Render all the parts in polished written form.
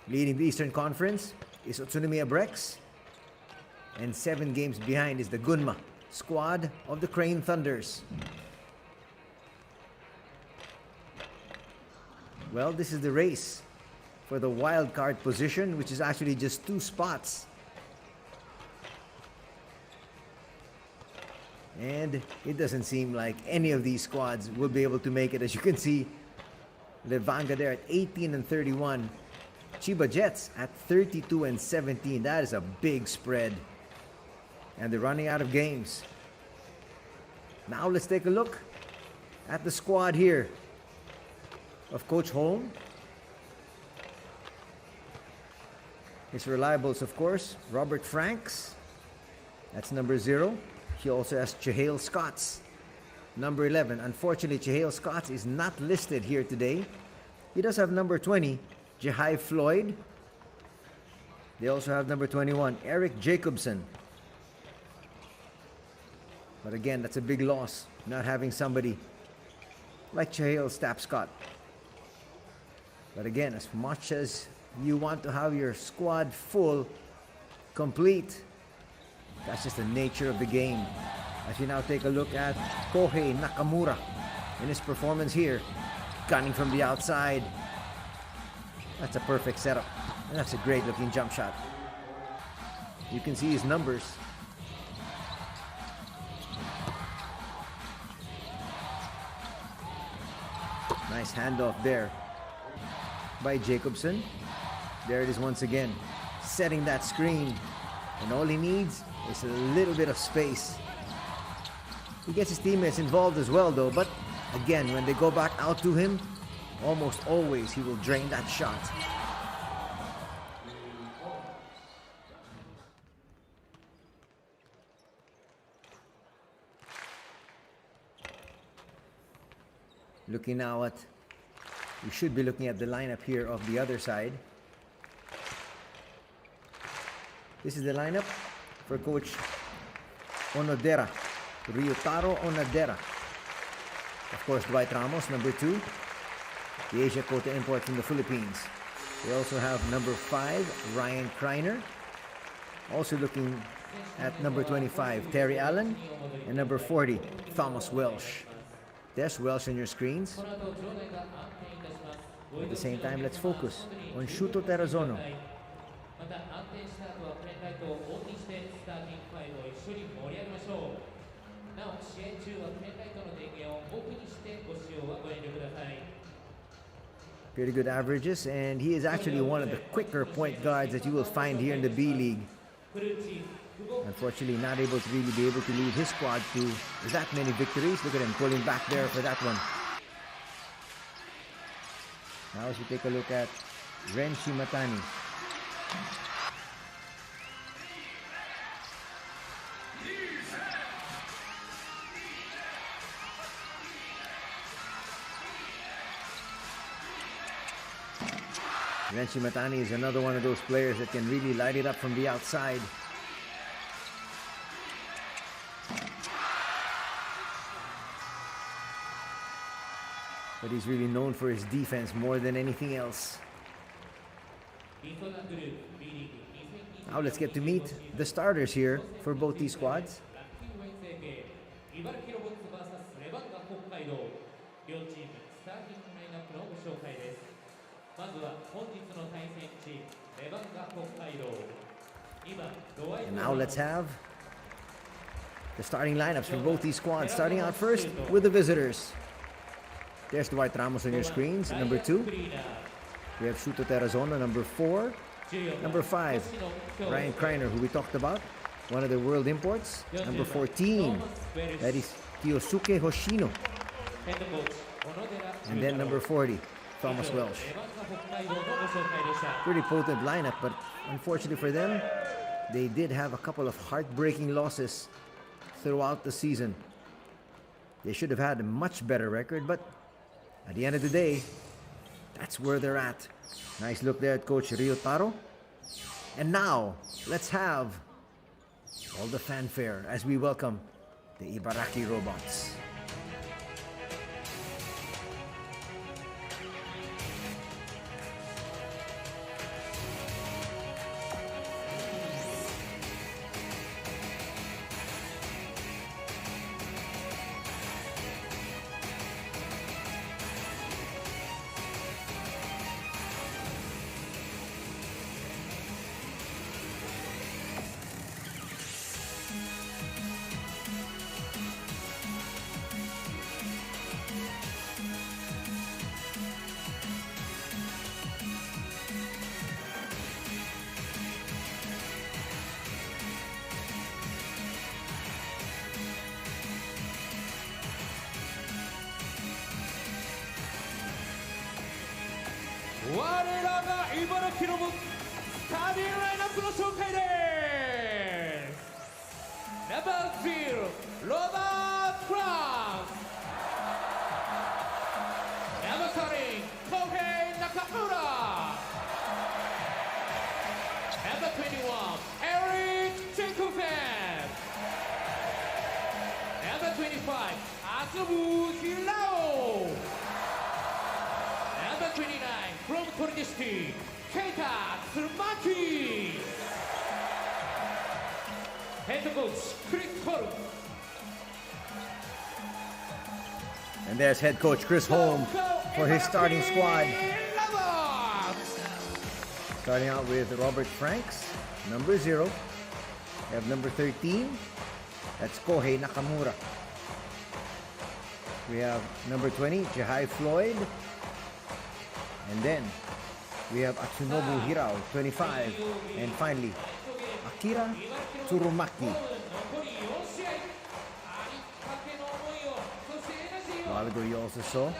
Leading the Eastern Conference is Utsunomiya Brex. And 7 games behind is the Gunma squad of the Crane Thunders. Well, this is the race for the wild card position, which is actually just 2 spots. And it doesn't seem like any of these squads will be able to make it. As you can see, Levanga there at 18 and 31. Chiba Jets at 32 and 17. That is a big spread. And they're running out of games. Now let's take a look at the squad here of Coach Holm. His reliables, of course, Robert Franks. That's number 0. He also has Chahale Scotts, number 11. Unfortunately, Chahale Scotts is not listed here today. He does have number 20, Jahai Floyd. They also have number 21, Eric Jacobson. But again, that's a big loss, not having somebody like Chahale Scott. But again, as much as you want to have your squad full, complete, that's just the nature of the game. As you now take a look at Kohei Nakamura in his performance here, gunning from the outside. That's a perfect setup. And that's a great looking jump shot. You can see his numbers. Nice handoff there by Jacobson. There it is once again, setting that screen. And all he needs is a little bit of space. He gets his teammates involved as well though, but again, when they go back out to him, almost always he will drain that shot. Looking now at, we should be looking at the lineup here of the other side. This is the lineup for Coach Onodera, Ryutaro Onodera. Of course, Dwight Ramos, number 2, the Asia Quota import from the Philippines. They also have number 5, Ryan Kreiner. Also looking at number 25, Terry Allen. And number 40, Thomas Welsh. There's Welsh on your screens. At the same time, let's focus on Shuto Terrazono. Pretty good averages, and he is actually one of the quicker point guards that you will find here in the B-League. Unfortunately, not able to really be able to lead his squad to that many victories. Look at him pulling back there for that one. Now as we take a look at Renshi Matani. Renshi Matani is another one of those players that can really light it up from the outside. But he's really known for his defense more than anything else. Now let's get to meet the starters here for both these squads. And now let's have the starting lineups for both these squads. Starting out first with the visitors. There's Dwight Ramos on your screens, number 2. We have Shuto Terrazono, number 4. Number 5, Ryan Kreiner, who we talked about, one of the world imports. Number 14, that is Kiyosuke Hoshino. And then number 40, Thomas Welsh. Pretty potent lineup, but unfortunately for them, they did have a couple of heartbreaking losses throughout the season. They should have had a much better record, but at the end of the day, that's where they're at. Nice look there at Coach Ryutaro. And now, let's have all the fanfare as we welcome the Ibaraki Robots. 我らが茨城のスターティングラインナップの紹介です。ナンバー0、ロバート・フランス。ナンバー13、コヘイ・ナカムラ。ナンバー21, Eric Jenkins. Number 25, Azubu Hirao. Number 29, from Torinesti, Keita Tsumaki. Head coach, Chris Holm. And there's head coach Chris Holm for his starting squad. Starting out with Robert Franks, number 0. We have number 13. That's Kohei Nakamura. We have number 20, Jahai Floyd. And then we have Atsunobu Hirao, 25. And finally, Akira Tsurumaki. A while ago you also saw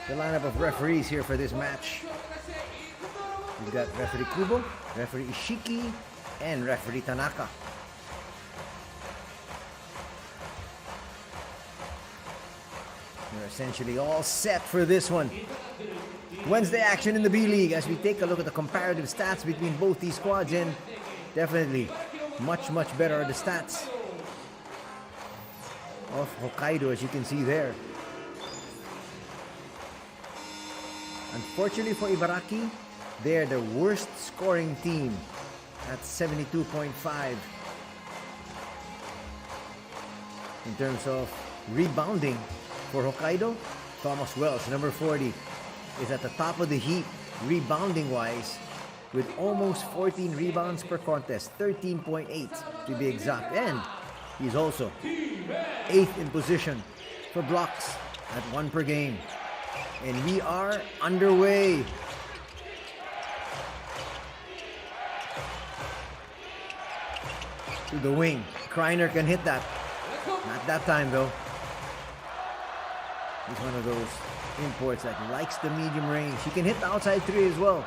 the lineup of referees here for this match. We've got referee Kubo, referee Ishiki, and referee Tanaka. We're essentially all set for this one. Wednesday action in the B-League as we take a look at the comparative stats between both these squads, and definitely much better are the stats of Hokkaido, as you can see there. Unfortunately for Ibaraki, they're the worst scoring team at 72.5. In terms of rebounding for Hokkaido, Thomas Welsh, number 40, is at the top of the heap rebounding wise with almost 14 rebounds per contest, 13.8 to be exact. And he's also 8th in position for blocks at 1 per game. And we are underway. To the wing. Kreiner can hit that. Not that time though. He's one of those imports that likes the medium range. He can hit the outside 3 as well.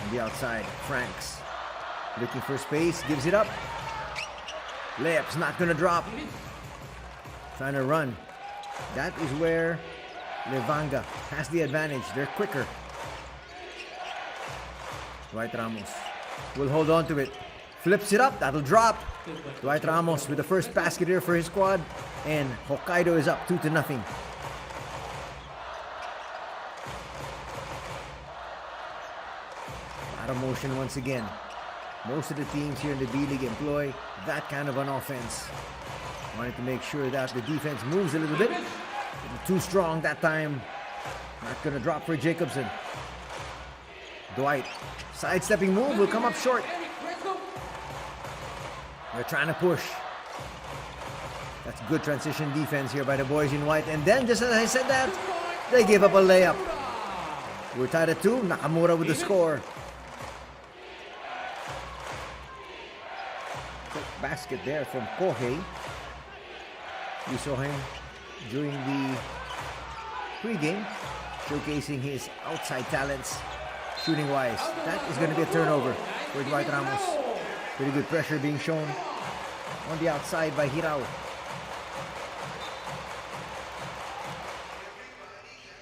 On the outside, Franks looking for space, gives it up. Layup's not gonna drop. Trying to run. That is where Levanga has the advantage. They're quicker. Dwight Ramos will hold on to it. Flips it up. That'll drop. Dwight Ramos with the first basket here for his squad. And Hokkaido is up 2-0. Out of motion once again. Most of the teams here in the B-League employ that kind of an offense. Wanted to make sure that the defense moves a little bit. Too strong that time. Not gonna drop for Jacobson. Dwight, sidestepping move, will come up short. They're trying to push. That's good transition defense here by the boys in white. And then, just as I said that, they give up a layup. We're tied at 2. Nakamura with the score. Quick basket there from Kohei. We saw him during the pregame, showcasing his outside talents, shooting wise. That is going to be a turnover for Dwight Ramos. Pretty good pressure being shown on the outside by Hirao.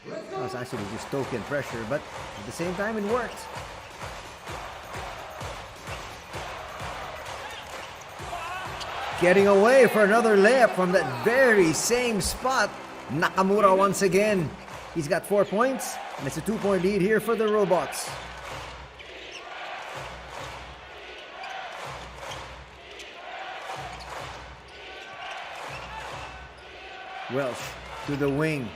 That was actually just token pressure, but at the same time it worked. Getting away for another layup from that very same spot. Nakamura once again. He's got 4 points, and it's a 2-point lead here for the Robots. Welsh to the wing.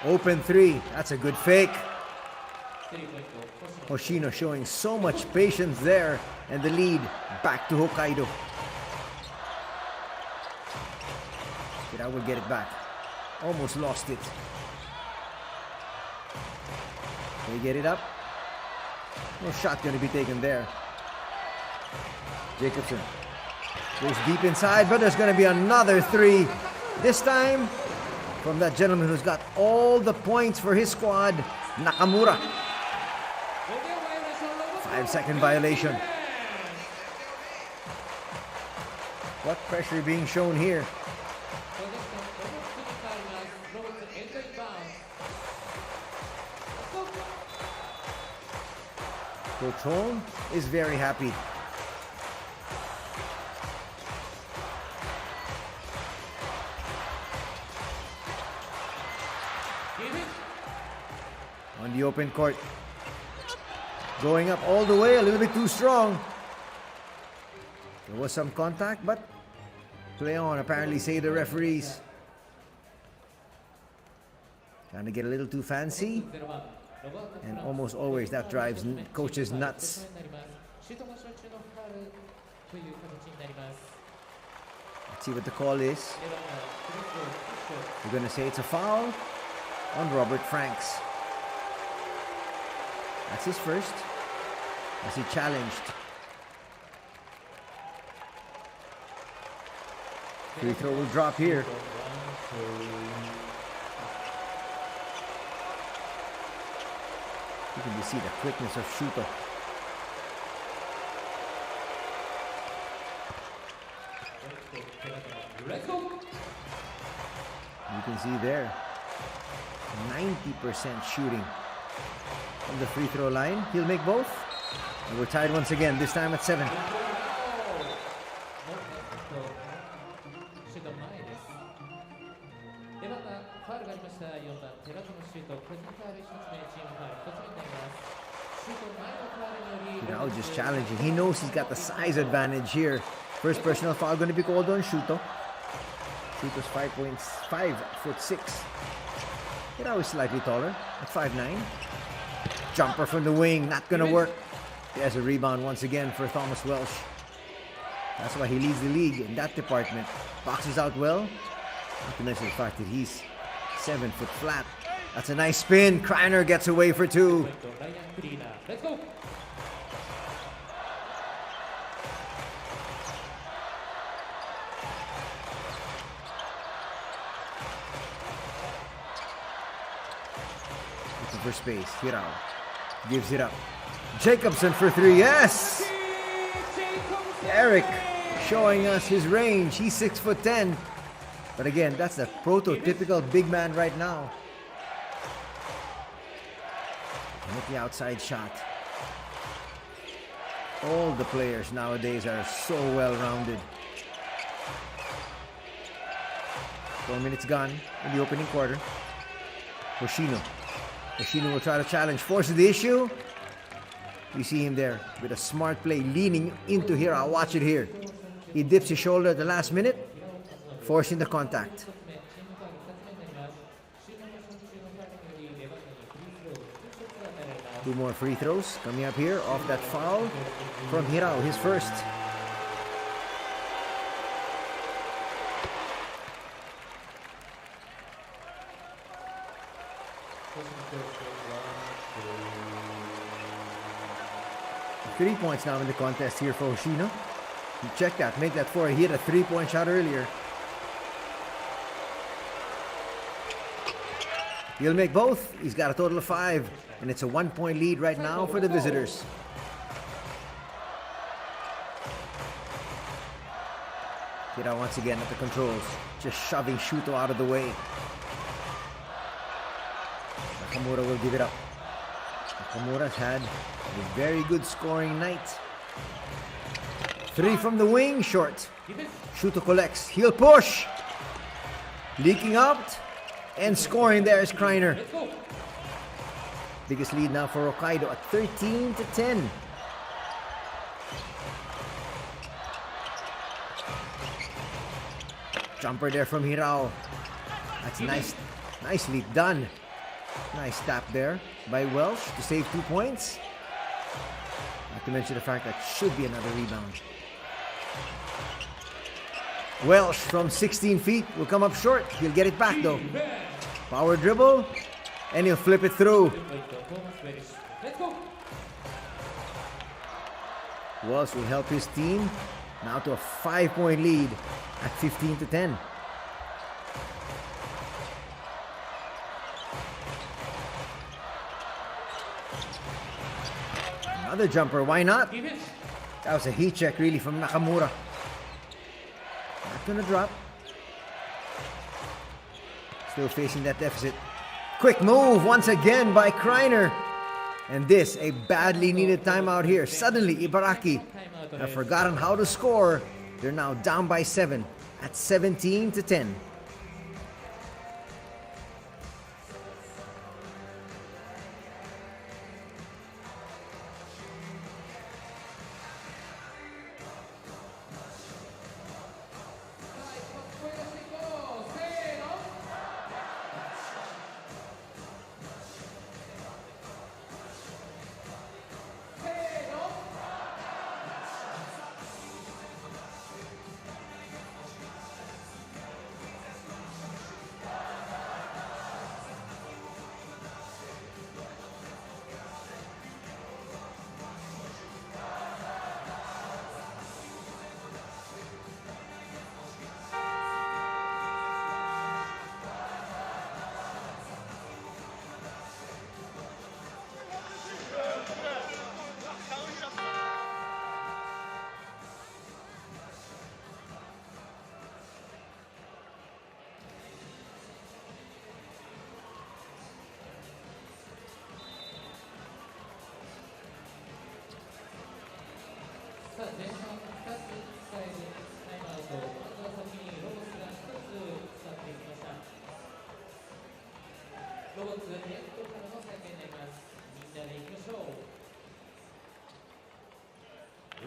Open 3. That's a good fake. Hoshino showing so much patience there, and the lead back to Hokkaido. I will get it back. Almost lost it. They get it up. No shot going to be taken there. Jacobson goes deep inside, but there's going to be another 3. This time, from that gentleman who's got all the points for his squad, Nakamura. 5-second violation. What pressure being shown here? Coach Holm is very happy. On the open court. Going up all the way, a little bit too strong. There was some contact, but play on, apparently say the referees. Trying to get a little too fancy. And almost always that drives coaches nuts. Let's see what the call is. We're going to say it's a foul on Robert Franks. That's his first, as he challenged. Free throw will drop here. You can just see the quickness of Shuto. You can see there, 90% shooting from the free throw line. He'll make both. And we're tied once again, this time at 7. Now just challenging. He knows he's got the size advantage here. First personal foul going to be called on Shuto. Shuto's 5'6". Hirao is slightly taller at 5'9". Jumper from the wing, not going to work. There's a rebound once again for Thomas Welsh. That's why he leads the league in that department. Boxes out well. Not to mention the fact that he's 7 foot flat. That's a nice spin. Kreiner gets away for 2. Let's go. Looking for space. Hirao gives it up. Jacobson for 3. Yes! Eric showing us his range. He's 6'10". But again, that's a prototypical big man right now. Hit the outside shot. All the players nowadays are so well-rounded. 4 minutes gone in the opening quarter. Hoshino. Hoshino will try to challenge. Forces the issue. You see him there with a smart play leaning into Hirao. Watch it here. He dips his shoulder at the last minute, forcing the contact. 2 more free throws coming up here off that foul from Hirao, his first. Three points now in the contest here for Hoshino. You check that, make that 4. He hit a 3-point shot earlier. He'll make both. He's got a total of 5. And it's a 1-point lead right now for the visitors. Hirao once again at the controls. Just shoving Shuto out of the way. Nakamura will give it up. Nakamura's had a very good scoring night. 3 from the wing, short. Shuto collects. He'll push. Leaking out. And scoring there is Kreiner. Biggest lead now for Hokkaido at 13-10. Jumper there from Hirao. That's nicely done. Nice tap there by Welsh to save 2 points. Not to mention the fact that should be another rebound. Welsh from 16 feet will come up short. He'll get it back though. Power dribble. And he'll flip it through. Welsh will help his team now to a 5-point lead at 15-10. Another jumper, why not? Defense. That was a heat check really from Nakamura. Not gonna drop. Still facing that deficit. Quick move once again by Kreiner. And this, a badly needed timeout here. Suddenly, Ibaraki have forgotten how to score. They're now down by 7 at 17-10.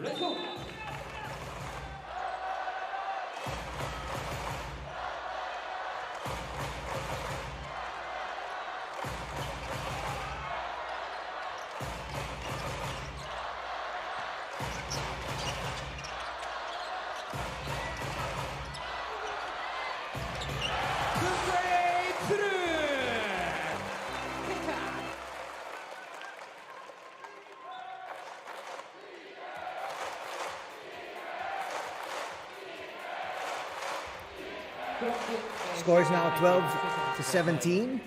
Let's go. Score is now 12-17.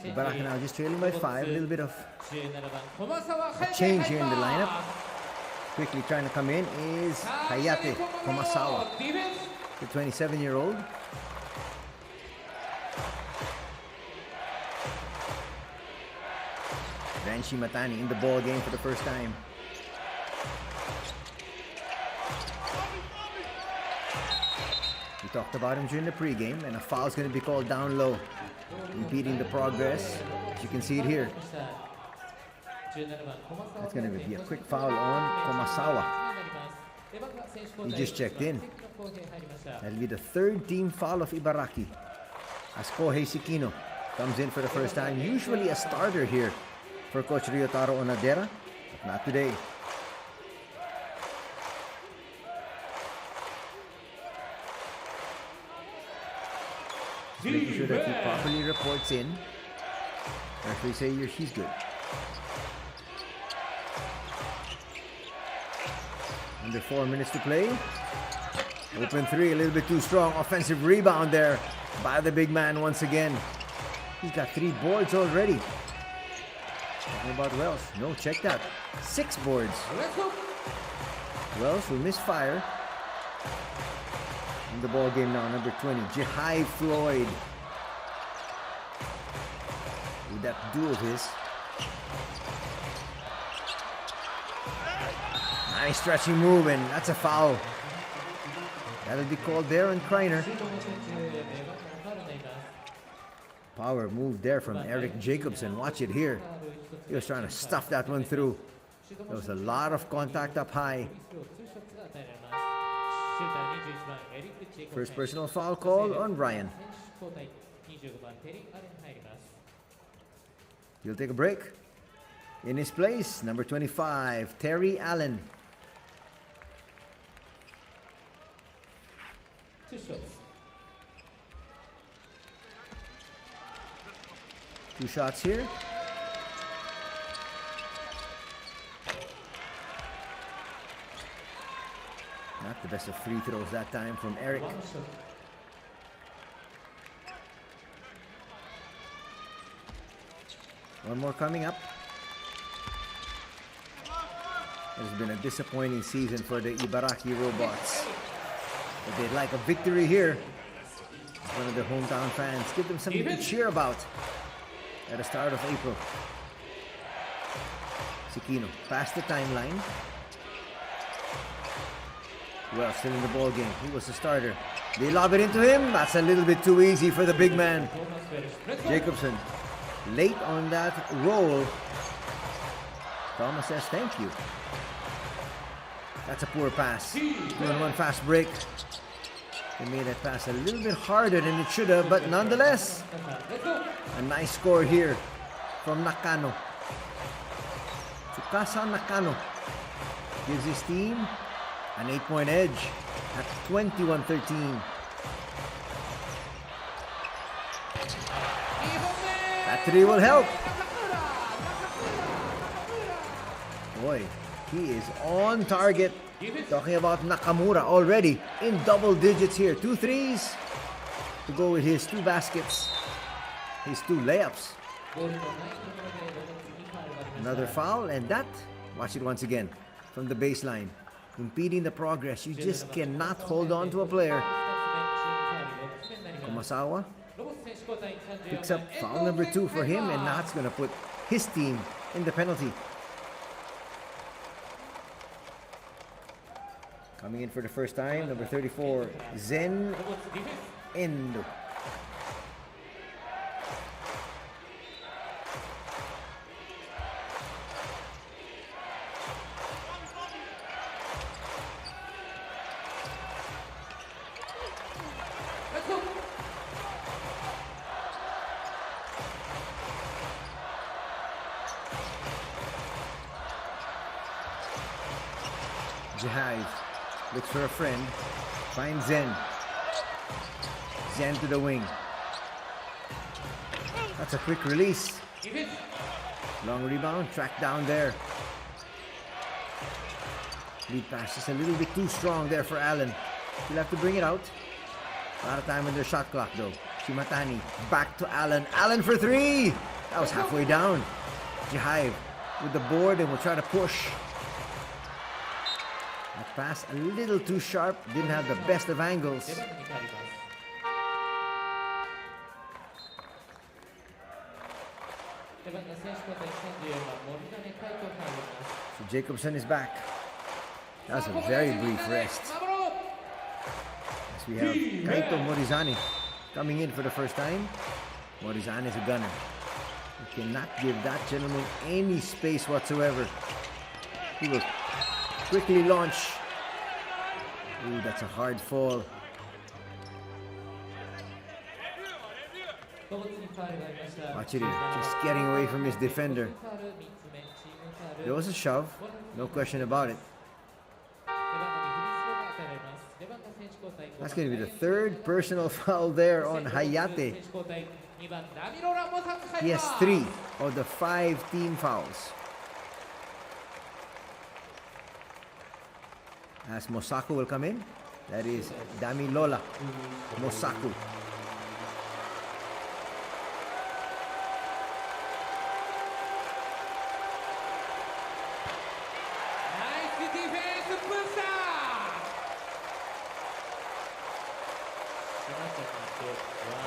Ibaraki now just trailing by 5. A little bit of a change here in the lineup. Quickly trying to come in is Hayate Komasawa, the 27-year-old. Ranshi Matani in the ball game for the first time. We talked about him during the pregame, and a foul is going to be called down low, impeding the progress. As you can see it here. That's going to be a quick foul on Komasawa. He just checked in. That'll be the third team foul of Ibaraki, as Kohei Sekino comes in for the first time. Usually a starter here for Coach Ryotaro Onadera, but not today. Making sure that he properly reports in. Referee say he's good. Under 4 minutes to play. Open three, a little bit too strong. Offensive rebound there by the big man once again. He's got 3 boards already. Talking about Wells. No, check that. 6 boards. Wells will miss fire. In the ball game now, number 20, Jihai Floyd. With that duel of his. Nice stretching move, and that's a foul. That'll be called there on Kreiner. Power move there from Eric Jacobson. Watch it here. He was trying to stuff that one through. There was a lot of contact up high. First personal foul call on Ryan. He'll take a break. In his place, number 25, Terry Allen. 2 shots here. Not the best of free throws that time from Eric. One more coming up. It's been a disappointing season for the Ibaraki Robots. But they'd like a victory here. One of their hometown fans. Give them something to cheer about at the start of April. Sikino past the timeline. Well, still in the ball game. He was the starter. They lob it into him. That's a little bit too easy for the big man. Jacobson late on that roll. Thomas says thank you. That's a poor pass. 2-on-1 fast break. They made that pass a little bit harder than it should have, but nonetheless, a nice score here from Nakano. Tsukasa Nakano gives his team an 8-point edge at 21-13. That three will help. Boy, he is on target. Talking about Nakamura already in double digits here. 2 threes to go with his 2 baskets. His 2 layups. Another foul, and that, watch it once again, from the baseline. Impeding the progress. You just cannot hold on to a player. Kumasawa picks up foul number 2 for him, and that's going to put his team in the penalty. Coming in for the first time, number 34, Zen Endo. Jihai looks for a friend, finds Zen. Zen to the wing. That's a quick release. Long rebound, tracked down there. Lead pass is a little bit too strong there for Allen. He'll have to bring it out. A lot of time on their shot clock though. Shimatani back to Allen. Allen for 3! That was halfway down. Jihai with the board and will try to push. That pass a little too sharp, didn't have the best of angles. So Jacobson is back. That's a very brief rest. As we have Kaito Morizani coming in for the first time. Morizani is a gunner. You cannot give that gentleman any space whatsoever. He will quickly launch. Ooh, that's a hard fall. Watch it here, just getting away from his defender. There was a shove, no question about it. That's going to be the 3rd personal foul there on Hayate. He has 3 of the 5 team fouls. As Mosaku will come in. That is Damilola Mosaku. Nice defense, Musa!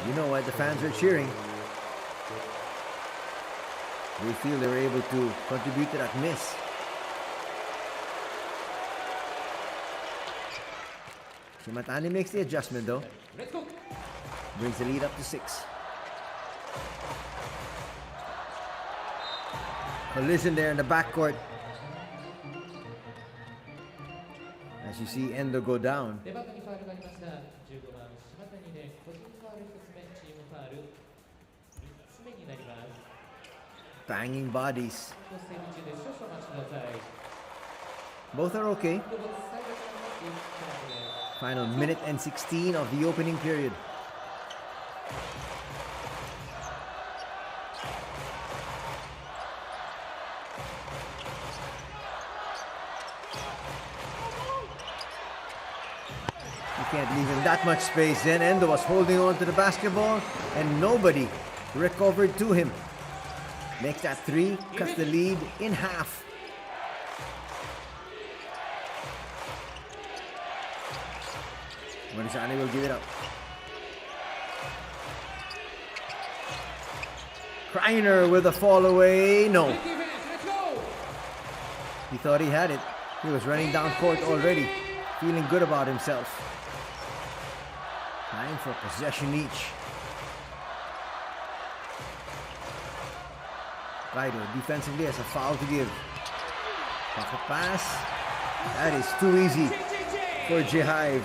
You know why the fans are cheering. They feel they were able to contribute to that miss. Shimatani makes the adjustment though. Brings the lead up to 6. Collision there in the backcourt. As you see Endo go down. Banging bodies. Both are okay. Final minute and 16 of the opening period. You can't leave him that much space. Then Endo was holding on to the basketball and nobody recovered to him. Makes that 3, cuts the lead in half. Morizane will give it up. Kreiner with a fall away. No. Big defense, let's go! He thought he had it. He was running down court already, feeling good about himself. Time for possession each. Hokkaido defensively has a foul to give. Pocket pass. That is too easy for Jihive.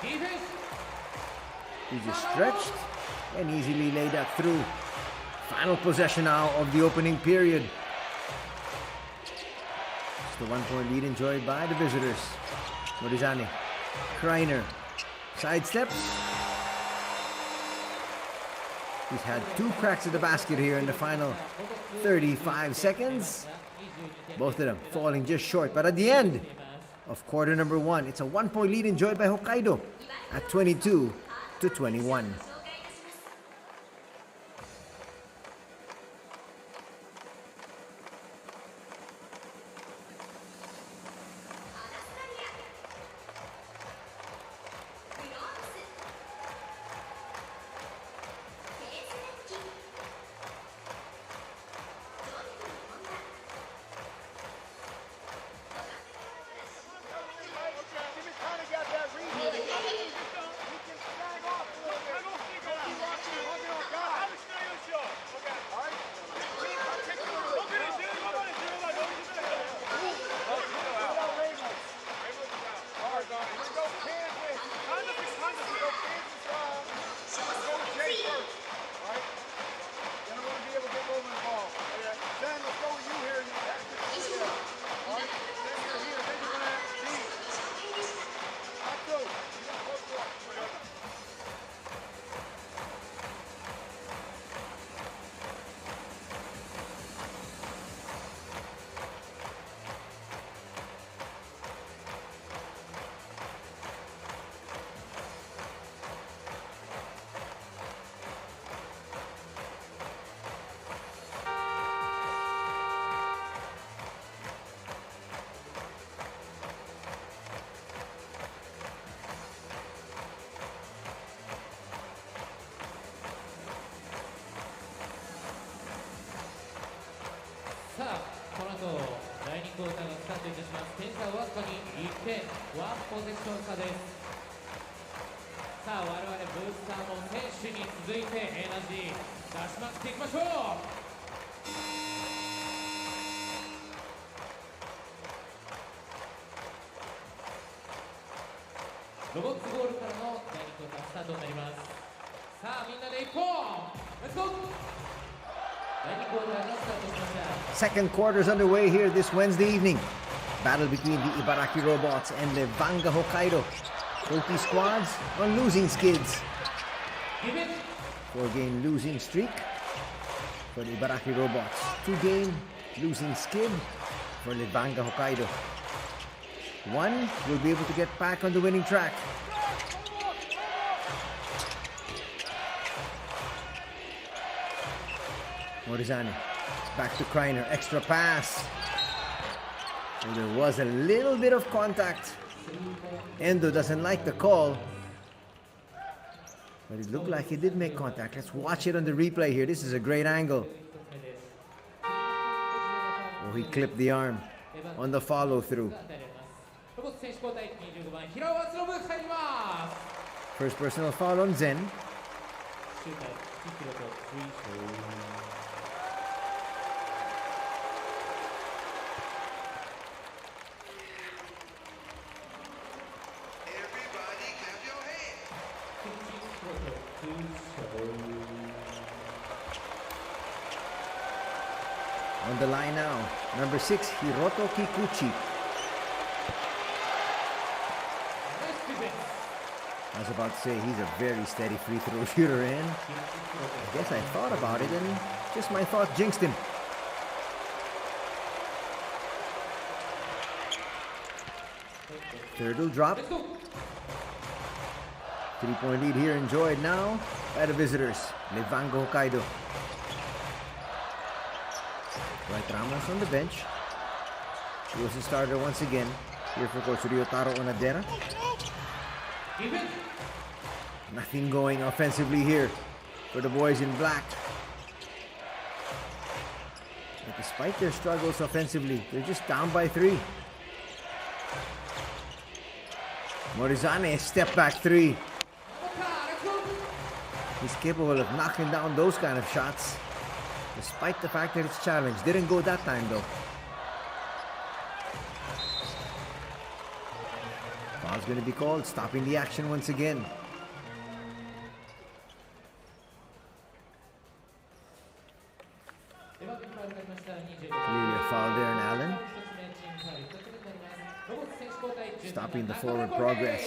Defense, He just stretched and easily laid that through. Final possession now of the opening period. It's the 1-point lead enjoyed by the visitors. Morizane, Kreiner, sidesteps. He's had 2 cracks at the basket here in the final 35 seconds. Both of them falling just short. But at the end of quarter number 1, it's a 1-point lead enjoyed by Hokkaido at 22-21.第2クォーターがスタートいたします。点差わずかに1点、ワンポゼッション差です。さあ我々ブースターも選手に続いてエナジー出しまくっていきましょう。ロボッツゴールからの第2クォータースタートになります。さあみんなで1本レッツゴー。第2クォーターがスタートしました。Second quarter is underway here this Wednesday evening. Battle between the Ibaraki Robots and Levanga Hokkaido. Both these squads on losing skids. 4-game losing streak for the Ibaraki Robots. 2-game losing skid for Levanga Hokkaido. One will be able to get back on the winning track. Morizane, back to Kreiner, extra pass. And there was a little bit of contact. Endo doesn't like the call, but it looked like he did make contact. Let's watch it on the replay here. This is a great angle. Oh, he clipped the arm on the follow through. First personal foul on Zen. On the line now, number 6, Hiroto Kikuchi. I was about to say, he's a very steady free throw shooter, and I guess I thought about it, and just my thought jinxed him. Third will drop. 3-point lead here enjoyed now by the visitors, Levanga Hokkaido. Dwight Ramos on the bench. He was the starter once again here for Coach Ryotaro Onadera. Defense. Nothing going offensively here for the boys in black. But despite their struggles offensively, they're just down by 3. Morizane, step back 3. He's capable of knocking down those kind of shots, despite the fact that it's challenged. Didn't go that time though. Foul's going to be called, stopping the action once again. Clearly a foul there in Allen. Stopping the forward progress.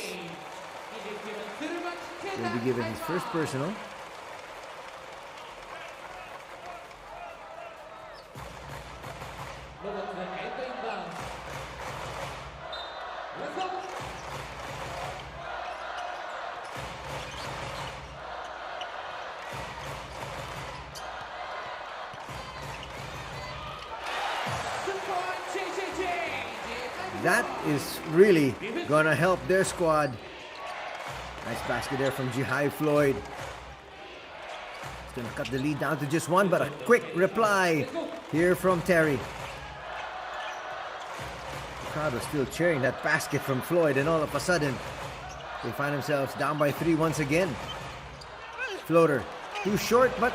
Will be given his first personal. That is really gonna help their squad. Nice basket there from Jihai Floyd. It's gonna cut the lead down to just 1, but a quick reply here from Terry. The crowd was still cheering that basket from Floyd, and all of a sudden they find themselves down by 3 once again. Floater, too short, but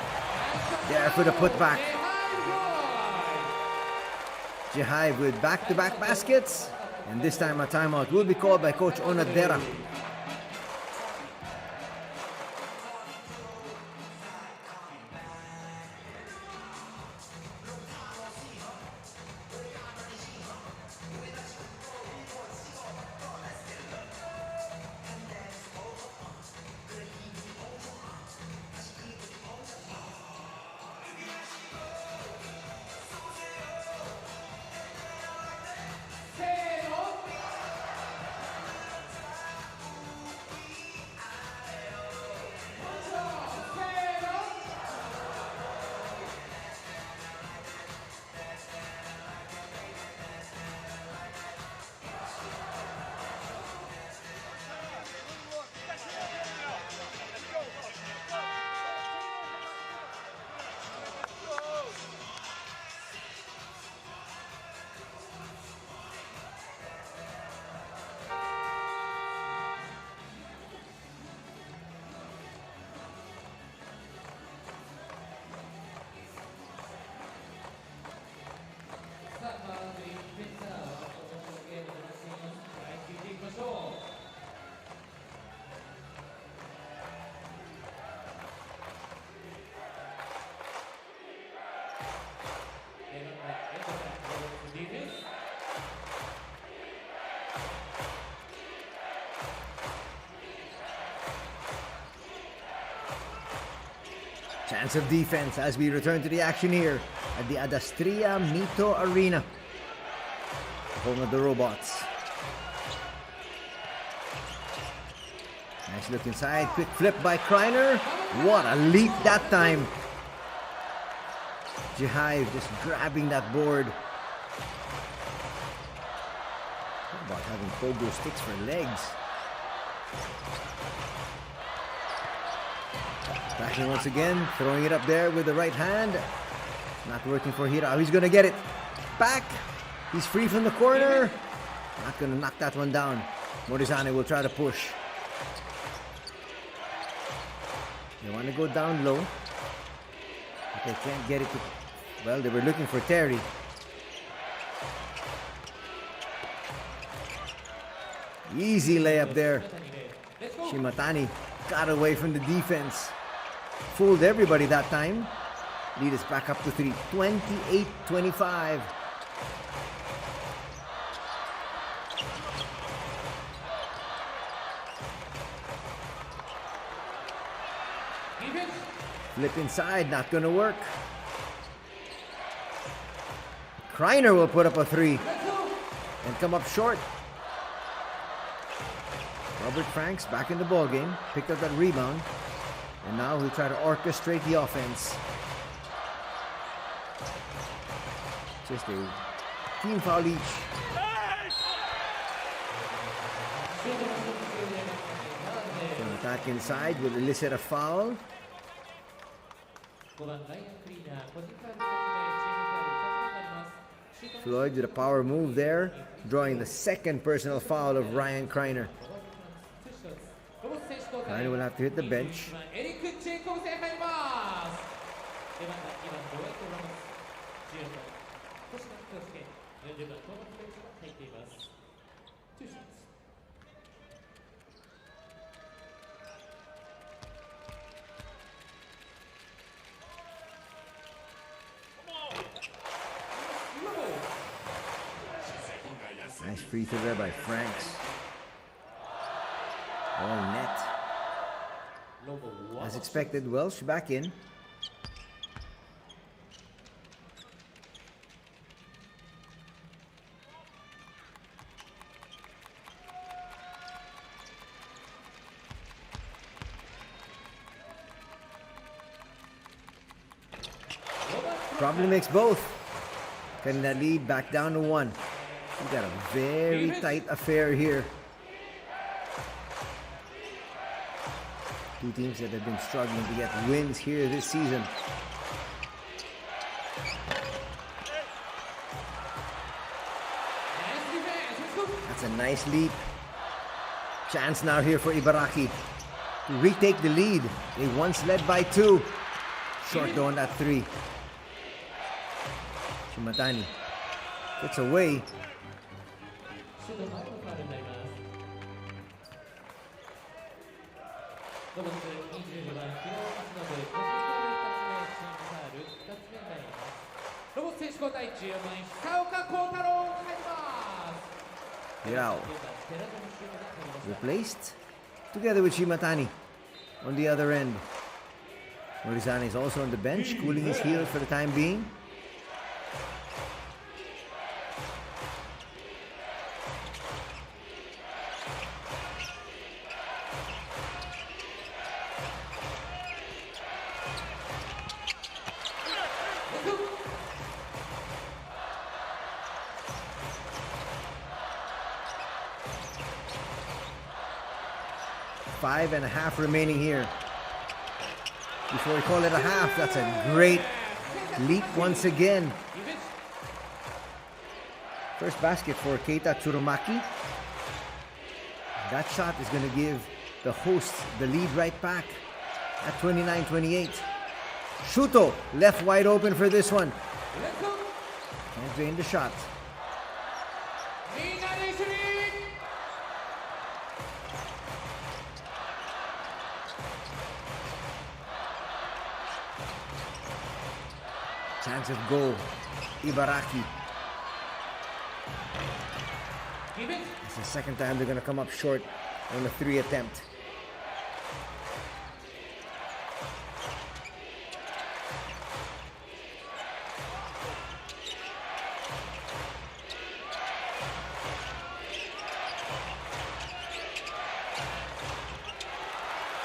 there for the putback. Jihai with back-to-back baskets, and this time a timeout will be called by Coach Onadera. Chance of defense as we return to the action here at the Adastria Mito Arena, home of the Robots. Nice look inside, quick flip by Kreiner. What a leap that time. Jihai just grabbing that board. What about having pogo sticks for legs? Backing once again, throwing it up there with the right hand. Not working for Hira. He's going to get it back. He's free from the corner. Not going to knock that one down. Morizane will try to push. They want to go down low, but they can't get it to... Well, they were looking for Terry. Easy layup there. Shimatani got away from the defense. Fooled everybody that time. Lead is back up to 3. 28-25. Flip inside, not gonna work. Kreiner will put up a 3 and come up short. Robert Franks back in the ball game, picked up that rebound, and now he'll try to orchestrate the offense. Just a team foul each. Attack inside will elicit a foul. 5番ライアン・クリーナー、個人ファウル2つ目、チームファウル2つ目になります。シュート Floyd with a power move there, drawing the second personal foul of Ryan Kreiner. ロボス選手交代。 Kreiner will have to hit the bench. エリック・チェイコブ選手入ります。レバンガ2番ドウェイト・ラモス、14番星野恭介、40番トーマス・ベルチが入っています。トゥーショット。Nice free throw there by Franks. All net. As expected, Welsh back in. Probably makes both. Cutting that lead back down to 1. We got a very tight affair here. Two teams that have been struggling to get wins here this season. That's a nice leap. Chance now here for Ibaraki to retake the lead. They once led by 2. Short though on that 3. Shimatani gets away. シュート前のファウルになります。ロボス25番、平尾正信、個人ファウル2つ目、チームファウル2つ目になります。ロボス選手交代、14番、久岡幸太郎が入ります。 Hirao 9番、寺田のシュートが入りました。 replaced together with Shimatani on the other end. Morizane is also on the bench, cooling his heels for the time being. Five and a half remaining here. Before we call it a half, that's a great leap once again. First basket for Keita Tsurumaki. That shot is going to give the hosts the lead right back at 29-28. Shuto left wide open for this one. Can't drain the shot. Chance of goal. Ibaraki. It's the second time they're going to come up short on the 3 attempt.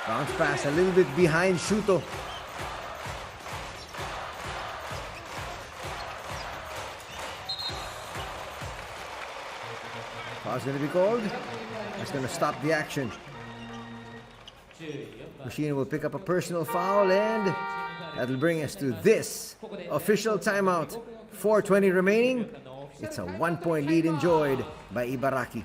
Bounce pass a little bit behind Shuto. Foul's going to be called. That's going to stop the action. Machina will pick up a personal foul, and that'll bring us to this official timeout. 4:20 remaining. It's a 1-point lead enjoyed by Ibaraki.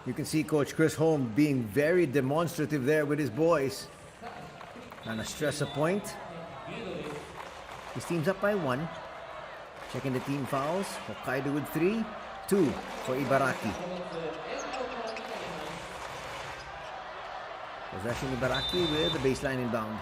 You can see Coach Chris Holm being very demonstrative there with his boys. Trying to stress a point. His team's up by 1. Checking the team fouls. Hokkaido with 3. 2 for Ibaraki. Possession Ibaraki with the baseline inbound.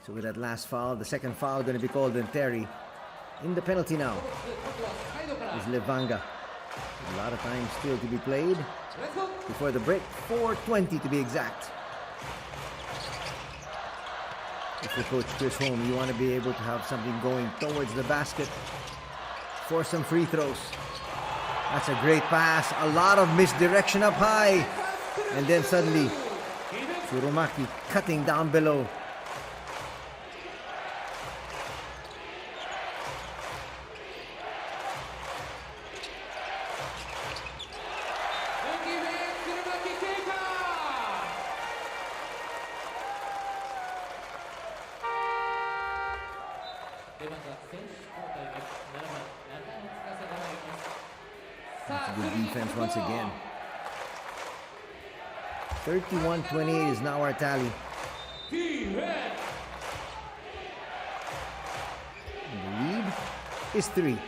So with that last foul, the second foul going to be called on Terry. In the penalty now is Levanga. A lot of time still to be played before the break. 4:20 to be exact. If you're Coach Chris Holm, you want to be able to have something going towards the basket for some free throws. That's a great pass. A lot of misdirection up high. And then suddenly, Furumaki cutting down below. That's a good defense once again. 31-28 is now our tally. And the lead is 3.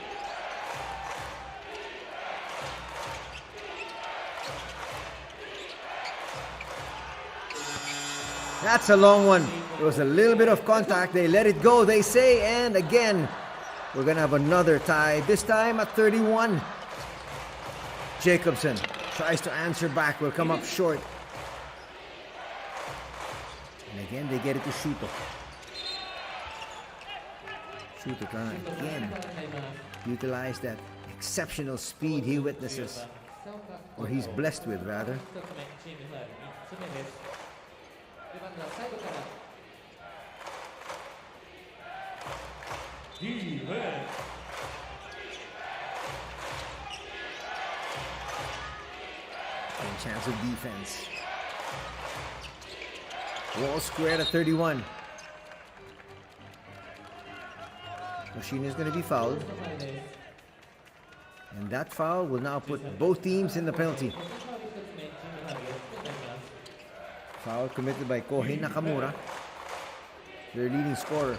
That's a long one. There was a little bit of contact. They let it go, they say. And again, we're going to have another tie. This time at 31. Jacobson tries to answer back. Will come up short. And again, they get it to Shuto. Shuto trying to again utilize that exceptional speed he witnesses. Or he's blessed with, rather. And chance of defense. Wall squared at 31. Machine is going to be fouled. And that foul will now put both teams in the penalty. Foul committed by Kohei Nakamura, their leading scorer.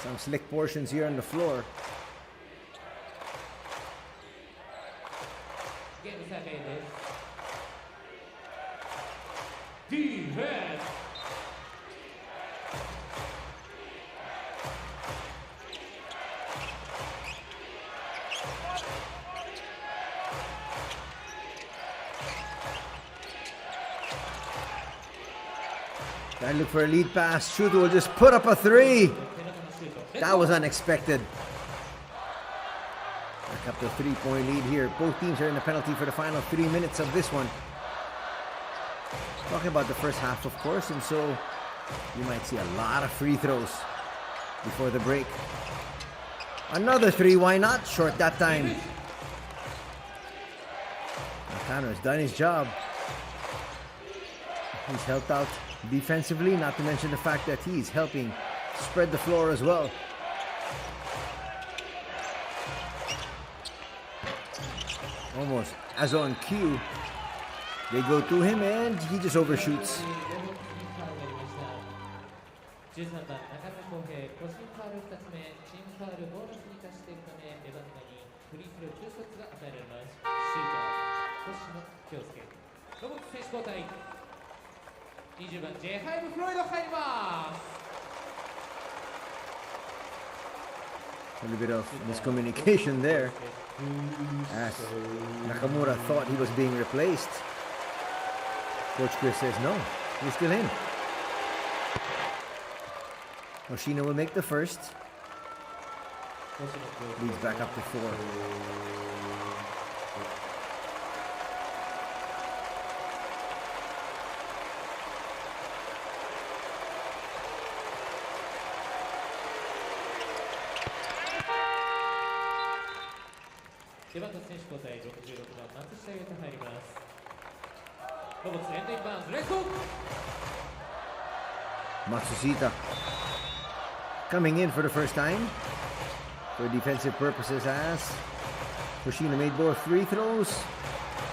Some slick portions here on the floor. Defense. Trying to look for a lead pass. Shuto will just put up a 3. That was unexpected. Back up to a 3-point lead here. Both teams are in the penalty for the final 3 minutes of this one. Talking about the first half, of course, and so you might see a lot of free throws before the break. Another 3, why not? Short that time. Nakano has done his job. He's helped out defensively, not to mention the fact that he's helping spread the floor as well. Almost as on cue, they go to him and he just overshoots. A little bit of miscommunication there, as Nakamura thought he was being replaced. Coach Chris says, no, he's still in. Hoshino will make the first. Leads back up to 4. レバンガ選手交代66番松下優太入ります。ロボッツエンドインバウンズレッツゴー。 Matsushita coming in for the first time for defensive purposes as Hoshino made both free throws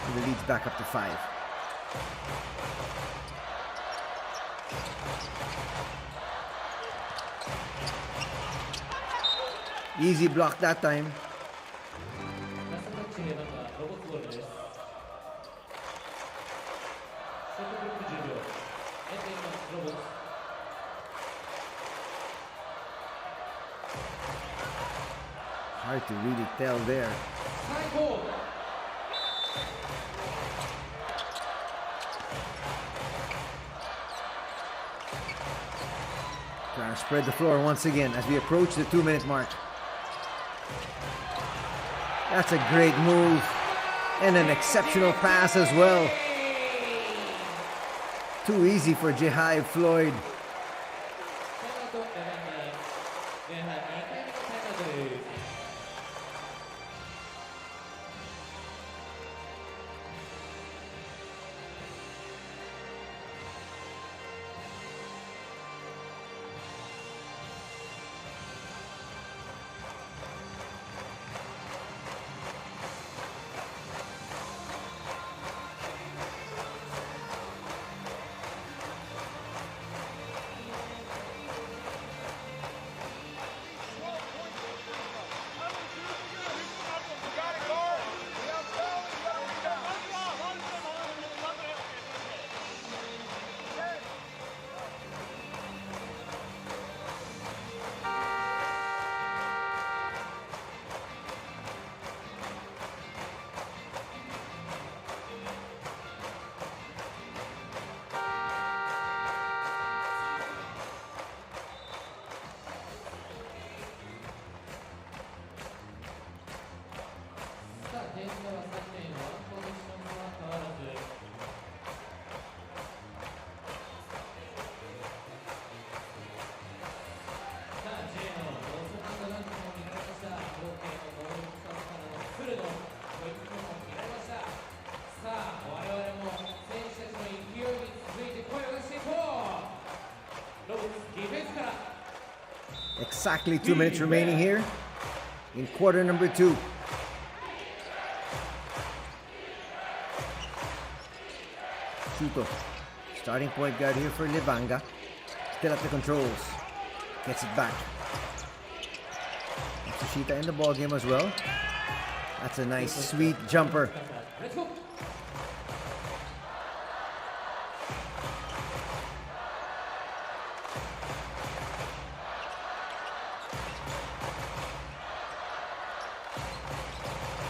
and the lead's back up to 5. Easy block that time. ラストタッチレバンガロボッツボールです。ショットクロック10秒。エンドインバウンズロボッツ。 Hard to really tell there. Trying to spread the floor once again as we approach the 2-minute mark. That's a great move and an exceptional pass as well. Too easy for Jihai Floyd. Exactly 2 minutes remaining here in quarter number 2. Shuto, starting point guard here for Levanga. Still at the controls. Gets it back. Matsushita in the ball game as well. That's a nice, sweet jumper.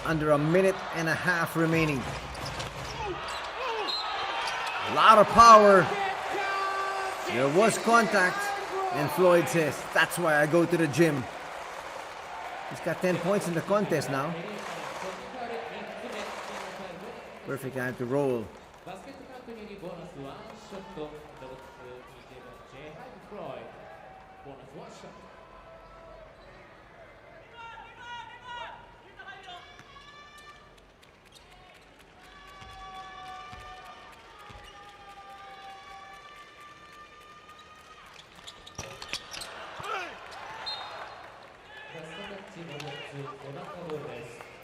Under a minute and a half remaining. A lot of power. There was contact, and Floyd says, that's why I go to the gym. He's got 10 points in the contest now. Perfect time to roll.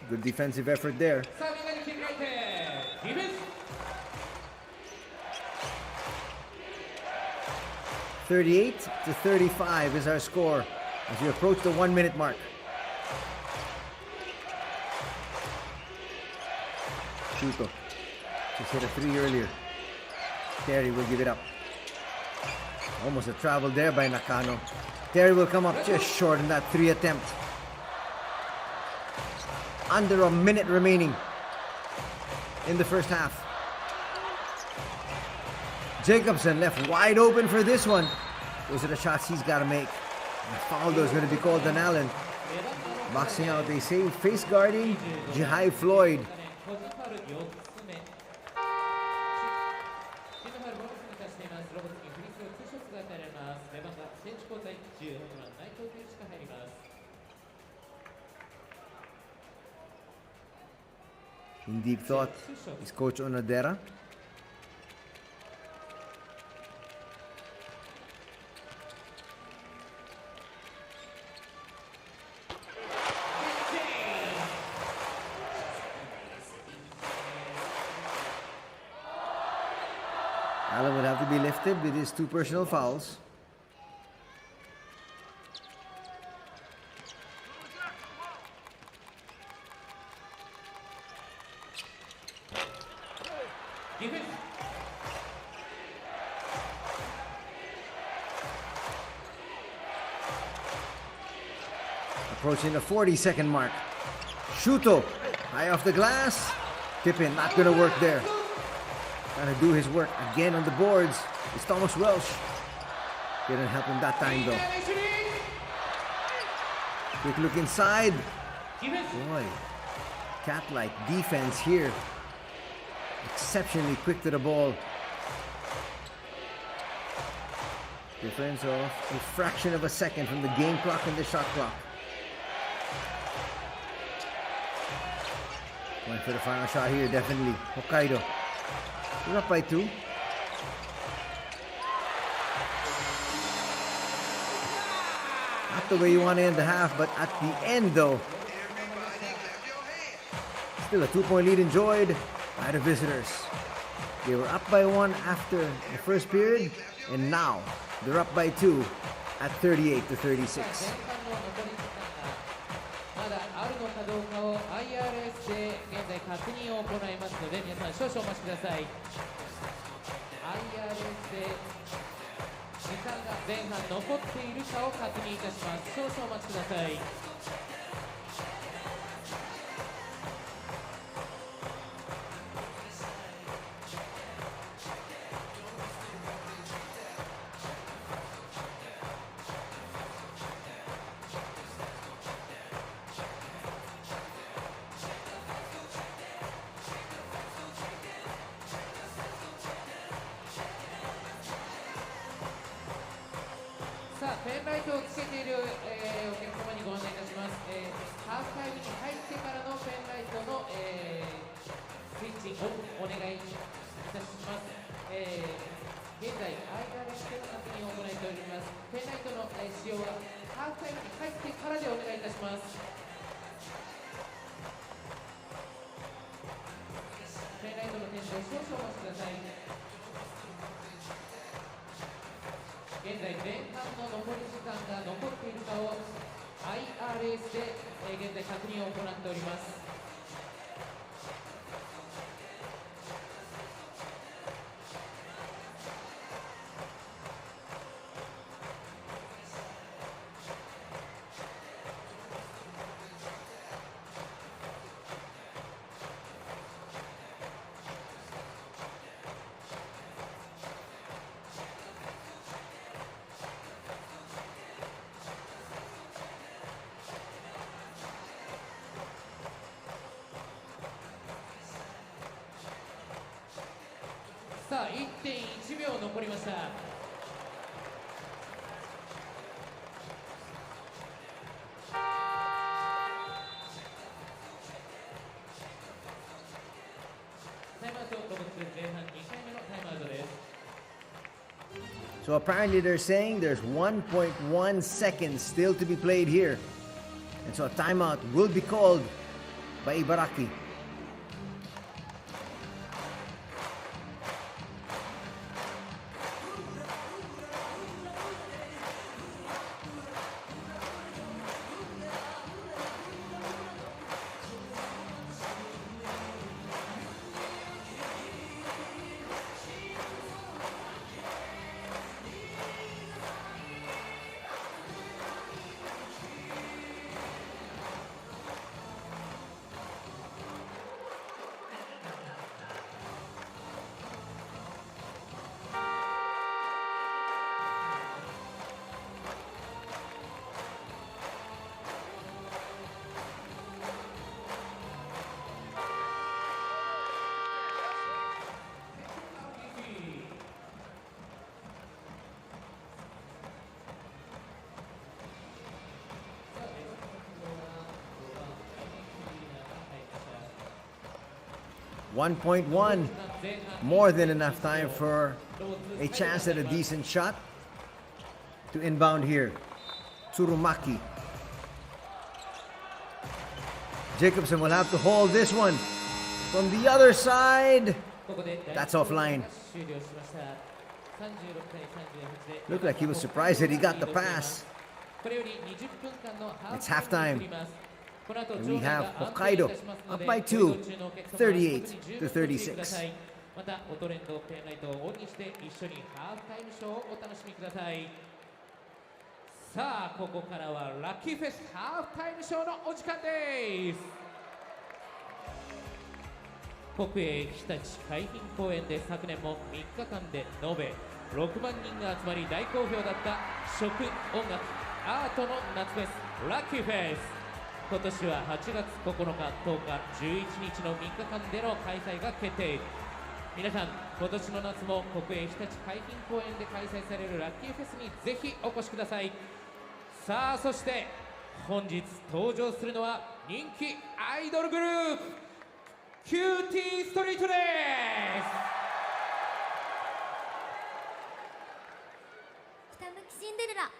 Good defensive effort there. 38-35 is our score as we approach the 1 minute mark. Shuto just hit a 3 earlier. Terry will give it up. Almost a travel there by Nakano. Terry will come up just short in that 3 attempt. Under a minute remaining in the first half. Jacobson left wide open for this one. Those are the shots he's got to make. And Faldo is going to be called on Allen. Boxing out, they say, face guarding Jihai Floyd. In deep thought is Coach Onodera. Allen would have to be lifted with his 2 personal fouls. Approaching the 40-second mark. Shuto, high off the glass. Pippen not going to work there. Trying to do his work again on the boards. It's Thomas Welsh. Didn't help him that time though. Quick look inside. Boy, cat-like defense here. Exceptionally quick to the ball. Difference of a fraction of a second from the game clock and the shot clock. Going for the final shot here, definitely. Hokkaido. We're up by 2. Not the way you want to end the half, but at the end though, still a 2-point lead enjoyed by the visitors. They were up by 1 after the first period, and now they're up by 2 at 38-36. まだあるのかどうかを IRS で現在確認を行いますので、皆さん少々お待ちください。 IRS で時間が前半残っているかを確認いたします。少々お待ちください。 さあ、ペンライトをつけている、お客様にご案内いたします。ハーフタイムに入ってからのペンライトの、スイッチオフお願いいたします。現在、IRS での確認を行っております。ペンライトの、使用はハーフタイムに入ってからでお願いいたします。ペンライトの点灯少々お待ちください。 現在前半の残り時間が残っているかを IRS で現在確認を行っております。 さあ、1.1 秒残りました。タイムアウト、ロボット前半2回目のタイムアウトです。 So apparently they're saying there's 1.1 seconds still to be played here. And so a timeout will be called by Ibaraki. 1.1. More than enough time for a chance at a decent shot. To inbound here. Tsurumaki. Jacobson will have to hold this one. From the other side. That's offline. Looked like he was surprised that he got the pass. It's halftime. And we have Hokkaido up by 2, 38-36. また音連動ペンライトをオンにして一緒にハーフタイムショーをお楽しみください。さあここからはラッキーフェスハーフタイムショーのお時間です。国営ひたち海浜公園で昨年も3日間で延べ6万人が集まり大好評だった食、音楽、アートの夏フェスラッキーフェス。今年は8月9日、10日、11日の3日間での開催が決定。皆さん、今年の夏も国営ひたち海浜公園で開催されるラッキーフェスにぜひお越しください。さあ、そして本日登場するのは人気アイドルグループキューティーストリートです。下向きシンデレラ。「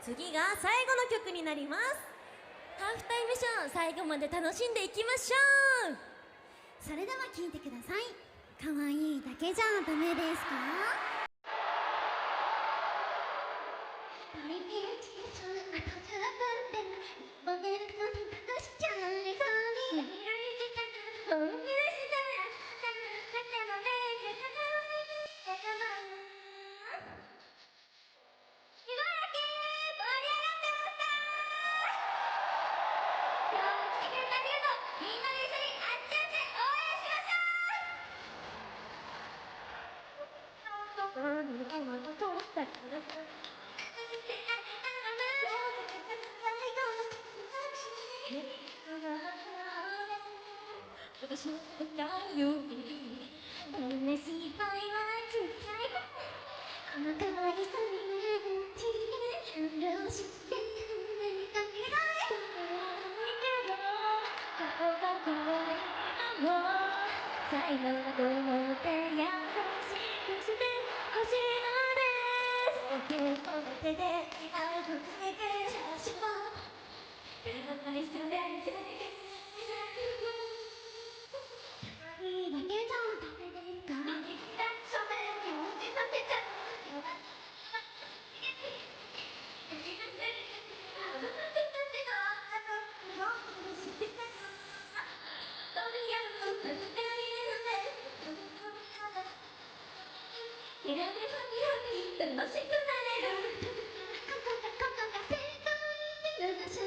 次が最後の曲になります。ハーフタイムショー、最後まで楽しんでいきましょう。それでは聴いてください。可愛いだけじゃダメですか？私の願いより嬉しい場合は小さいこの可愛さに感動して顔が怖いもう最後のどうで優しくしてほしいのです僕の手で愛をつけて写真を愛されていいだけじゃダメですか？何がそれを落ちさせちゃうよ。楽しくなれるここが世界の場所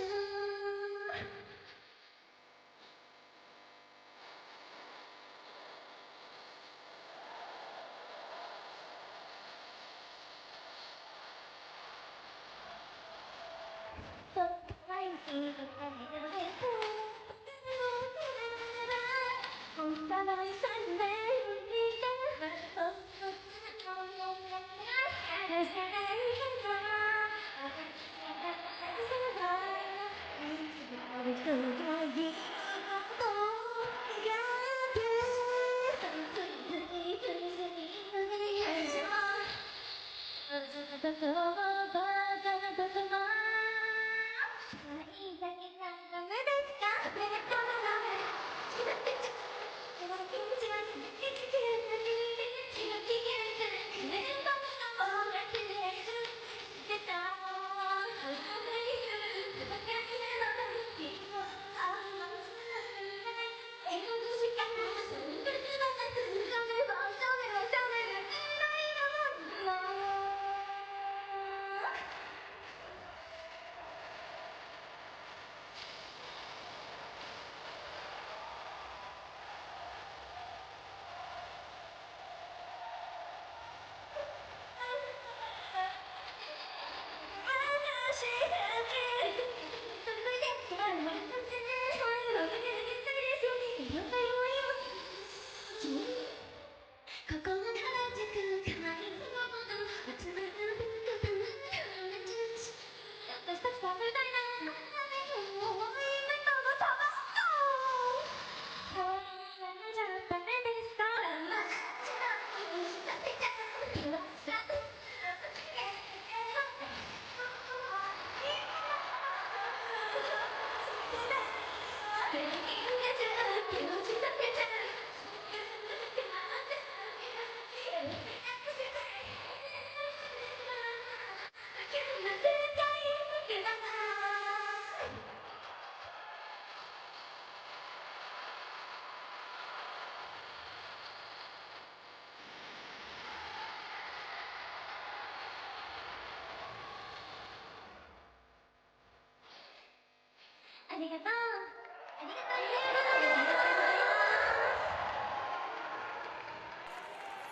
ありがとう。ありがとうございます。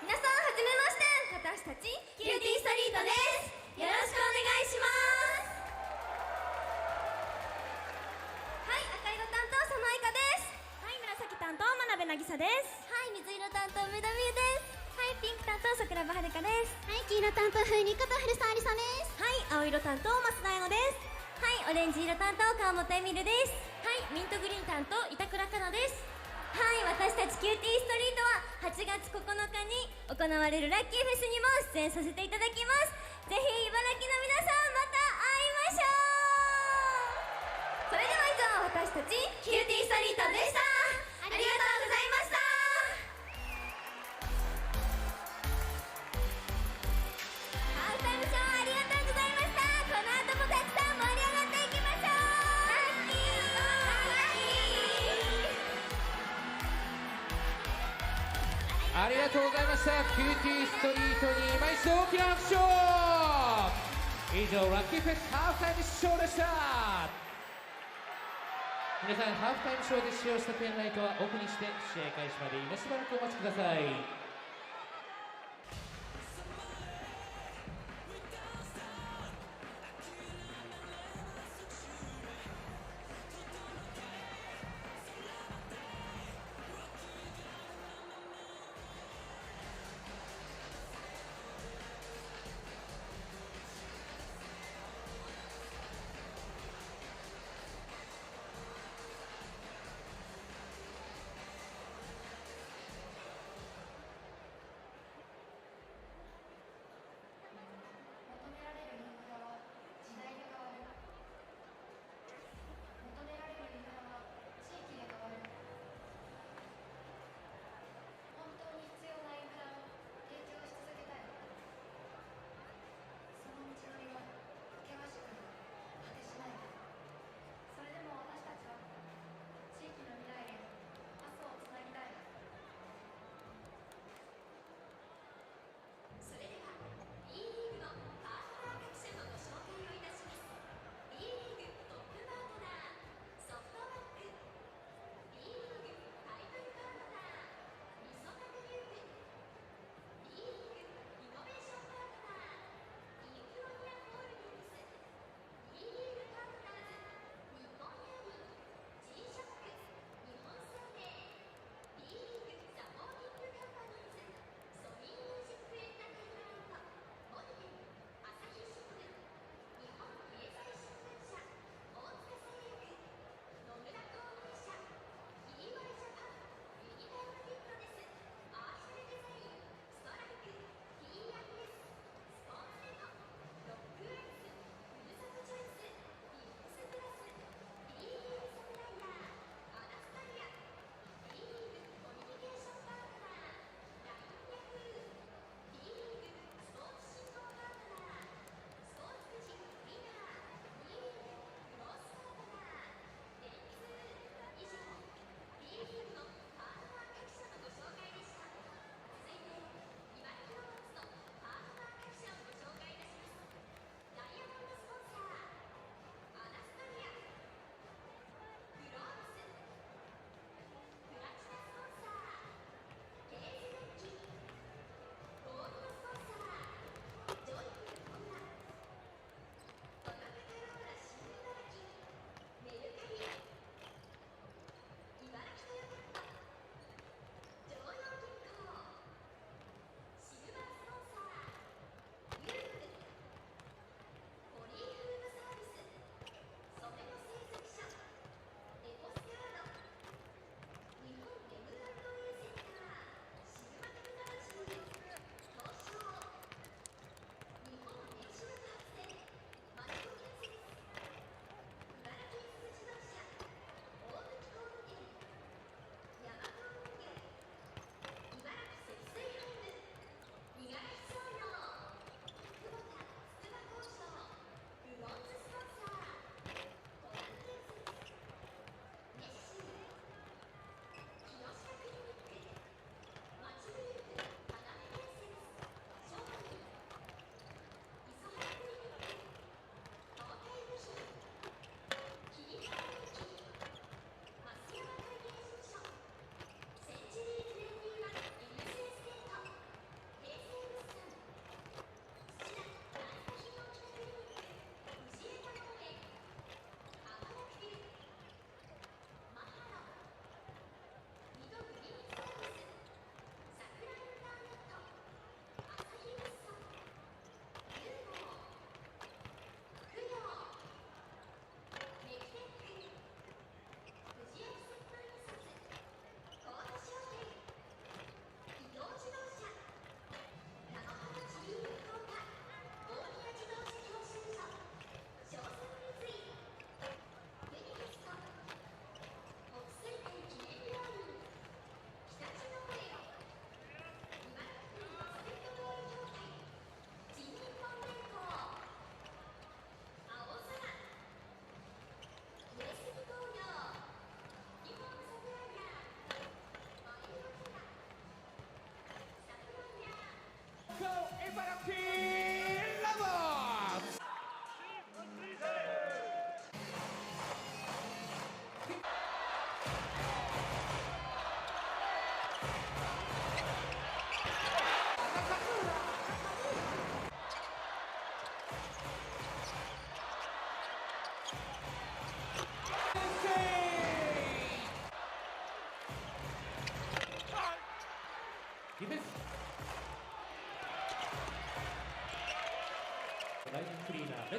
皆さんはじめまして。私たちキューティーストリートです。よろしくお願いします。はい、赤色担当佐野愛香です。はい、紫担当真鍋渚です。はい、水色担当梅田美優です。はい、ピンク担当桜庭遥です。はい、黄色担当風にこと古澤ありさです。はい、青色担当増田彩乃です。はい、オレンジ色担当川本エミルです。はい、ミントグリーン担当板倉かなです。はい、私たちキューティーストリートは8月9日に行われるラッキーフェスにも出演させていただきます。ぜひ茨城の皆さんまた会いましょう。たちキューティーストリートでした。ありがとうございました。ハーフタイムショーありがとうございました。この後もたくさん盛り上がっていきましょう。ありがとうございました。キューティーストリートに今一度大きな拍手を。以上ラッキーフェスハーフタイムショーでした。皆さんハーフタイムショーで使用したペンライトはオフにして試合開始まで今しばらくお待ちください。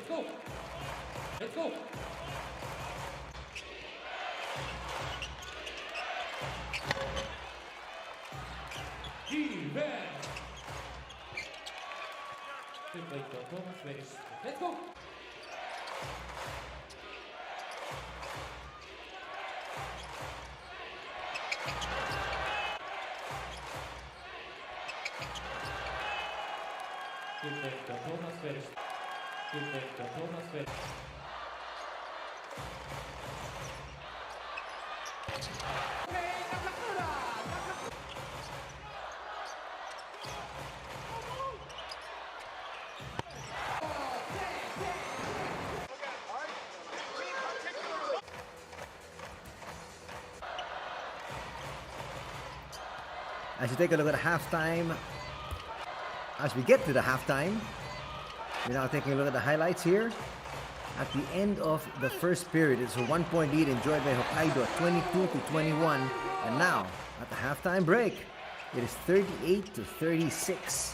Let's go! Let's go! Defense! 2 ポイント、トーマス・ウェルシュ。Let's go! Thomas Welsh. Thomas Welsh. As you take a look at halftime, as we get to the halftime, we're now taking a look at the highlights here. At the end of the first period, it's a 1-point lead enjoyed by Hokkaido at 22-21. And now, at the halftime break, it is 38-36.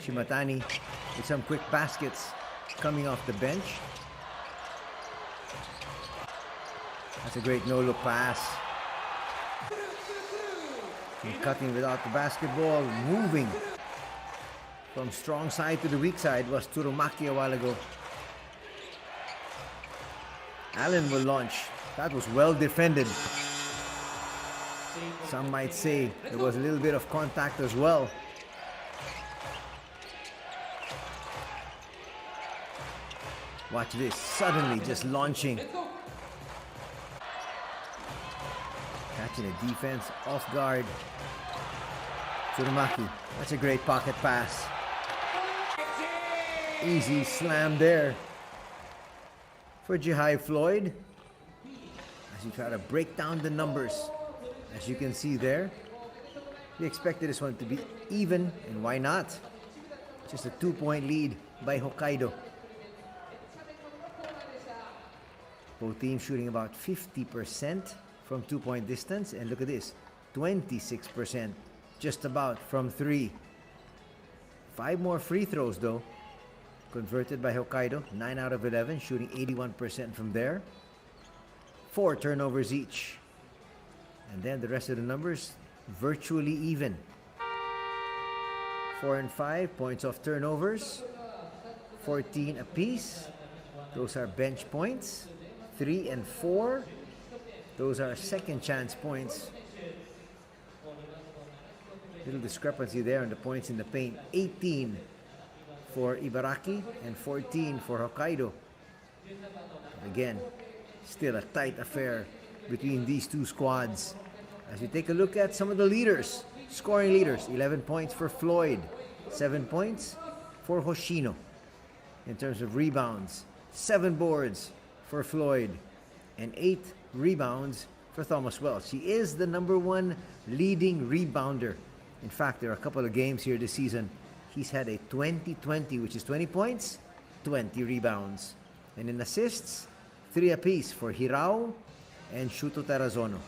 Shimatani with some quick baskets coming off the bench. That's a great no-look pass. And cutting without the basketball, moving from strong side to the weak side was Tsurumaki a while ago. Allen will launch. That was well defended. Some might say there was a little bit of contact as well. Watch this, suddenly just launching. Catching a defense off guard. Tsurumaki, that's a great pocket pass. Easy slam there for Jihai Floyd. As you try to break down the numbers, as you can see there, we expected this one to be even, and why not? Just a 2-point lead by Hokkaido. Both teams shooting about 50% from 2-point distance, and look at this, 26% just about from 3. 5 more free throws though, converted by Hokkaido, 9 out of 11, shooting 81% from there. 4 turnovers each. And then the rest of the numbers, virtually even. 4 and 5, points off turnovers, 14 apiece. Those are bench points. 3 and 4, those are second chance points. Little discrepancy there on the points in the paint. 18 for Ibaraki and 14 for Hokkaido. Again, still a tight affair between these two squads. As we take a look at some of the leaders, scoring leaders, 11 points for Floyd, 7 points for Hoshino. In terms of rebounds, 7 boards for Floyd and 8 rebounds for Thomas Welsh. He is the #1 leading rebounder. In fact, there are a couple of games here this season. He's had a 20-20, which is 20 points, 20 rebounds. And in assists, 3 apiece for Hirao and Shuto Terazono.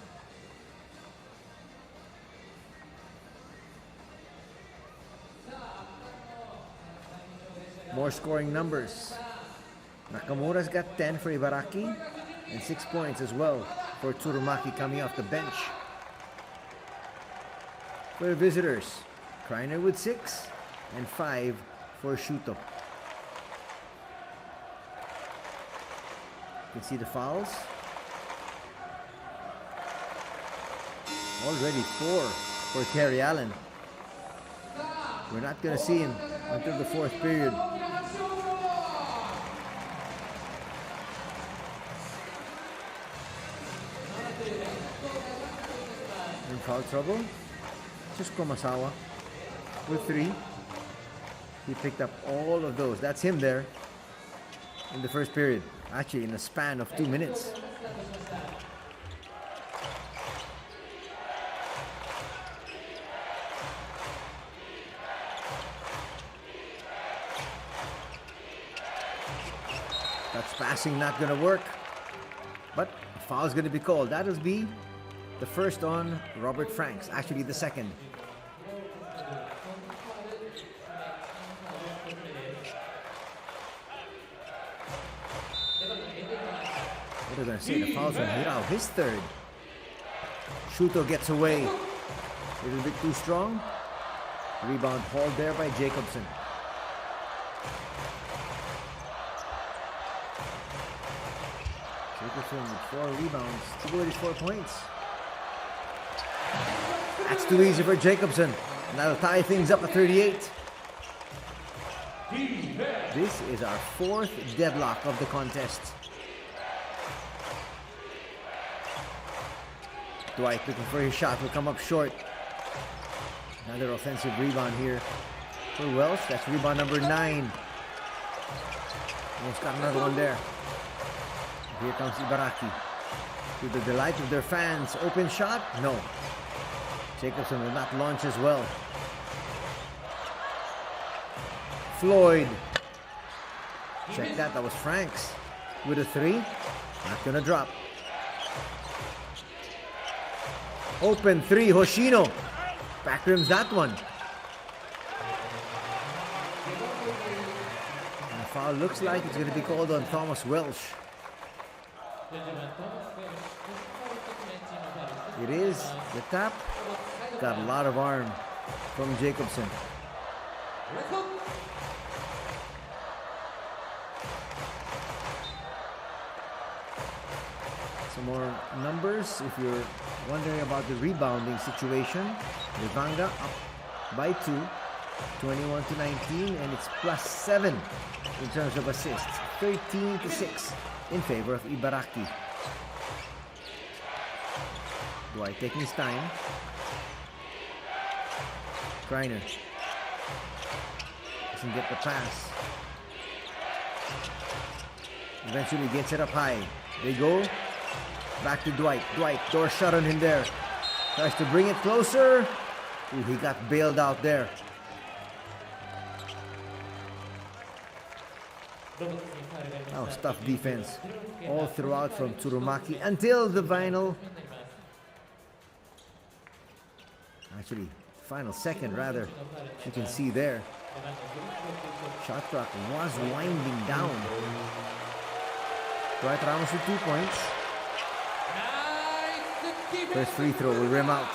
More scoring numbers. Nakamura's got 10 for Ibaraki and 6 points as well for Tsurumaki coming off the bench. For the visitors, Kreiner with 6 and 5 for Shuto. You can see the fouls. Already 4 for Terry Allen. We're not going to see him until the 4th period. In foul trouble, just Komasawa with 3. He picked up all of those. That's him there in the first period. Actually, in a span of 2 minutes. That's passing not going to work. But a foul is going to be called. That'll be the first on Robert Franks. Actually, the second. they're going to say the fouls on Hirao, his third. Shuto gets away. A little bit too strong. Rebound hauled there by Jacobson. Jacobson with 4 rebounds to go with his 4 points. That's too easy for Jacobson. And that'll tie things up at 38. This is our 4th deadlock of the contest. Dwight looking for his shot, will come up short. Another offensive rebound here for Welsh. That's rebound number 9. Almost got another one there. Here comes Ibaraki. To the delight of their fans. Open shot? No. Jacobson will not launch as well. Floyd. Check that. That was Franks. With a 3. Not gonna drop. Open 3. Hoshino. Back rims that one. And the foul looks like it's going to be called on Thomas Welsh. It is. The tap got a lot of arm from Jacobson. Some more numbers if you're wondering about the rebounding situation. Levanga up by 2, 21 to 19, and it's +7 in terms of assists, 13 to 6 in favor of Ibaraki. Dwight taking his time. Greiner doesn't get the pass. Eventually gets it up high. They go back to Dwight. Dwight, door shut on him there. Tries to bring it closer. Ooh, he got bailed out there. Oh, tough defense all throughout from Tsurumaki until the final. Actually, final second rather. You can see there. Shot clock was winding down. Dwight Ramos with 2 points. First free throw will rim out.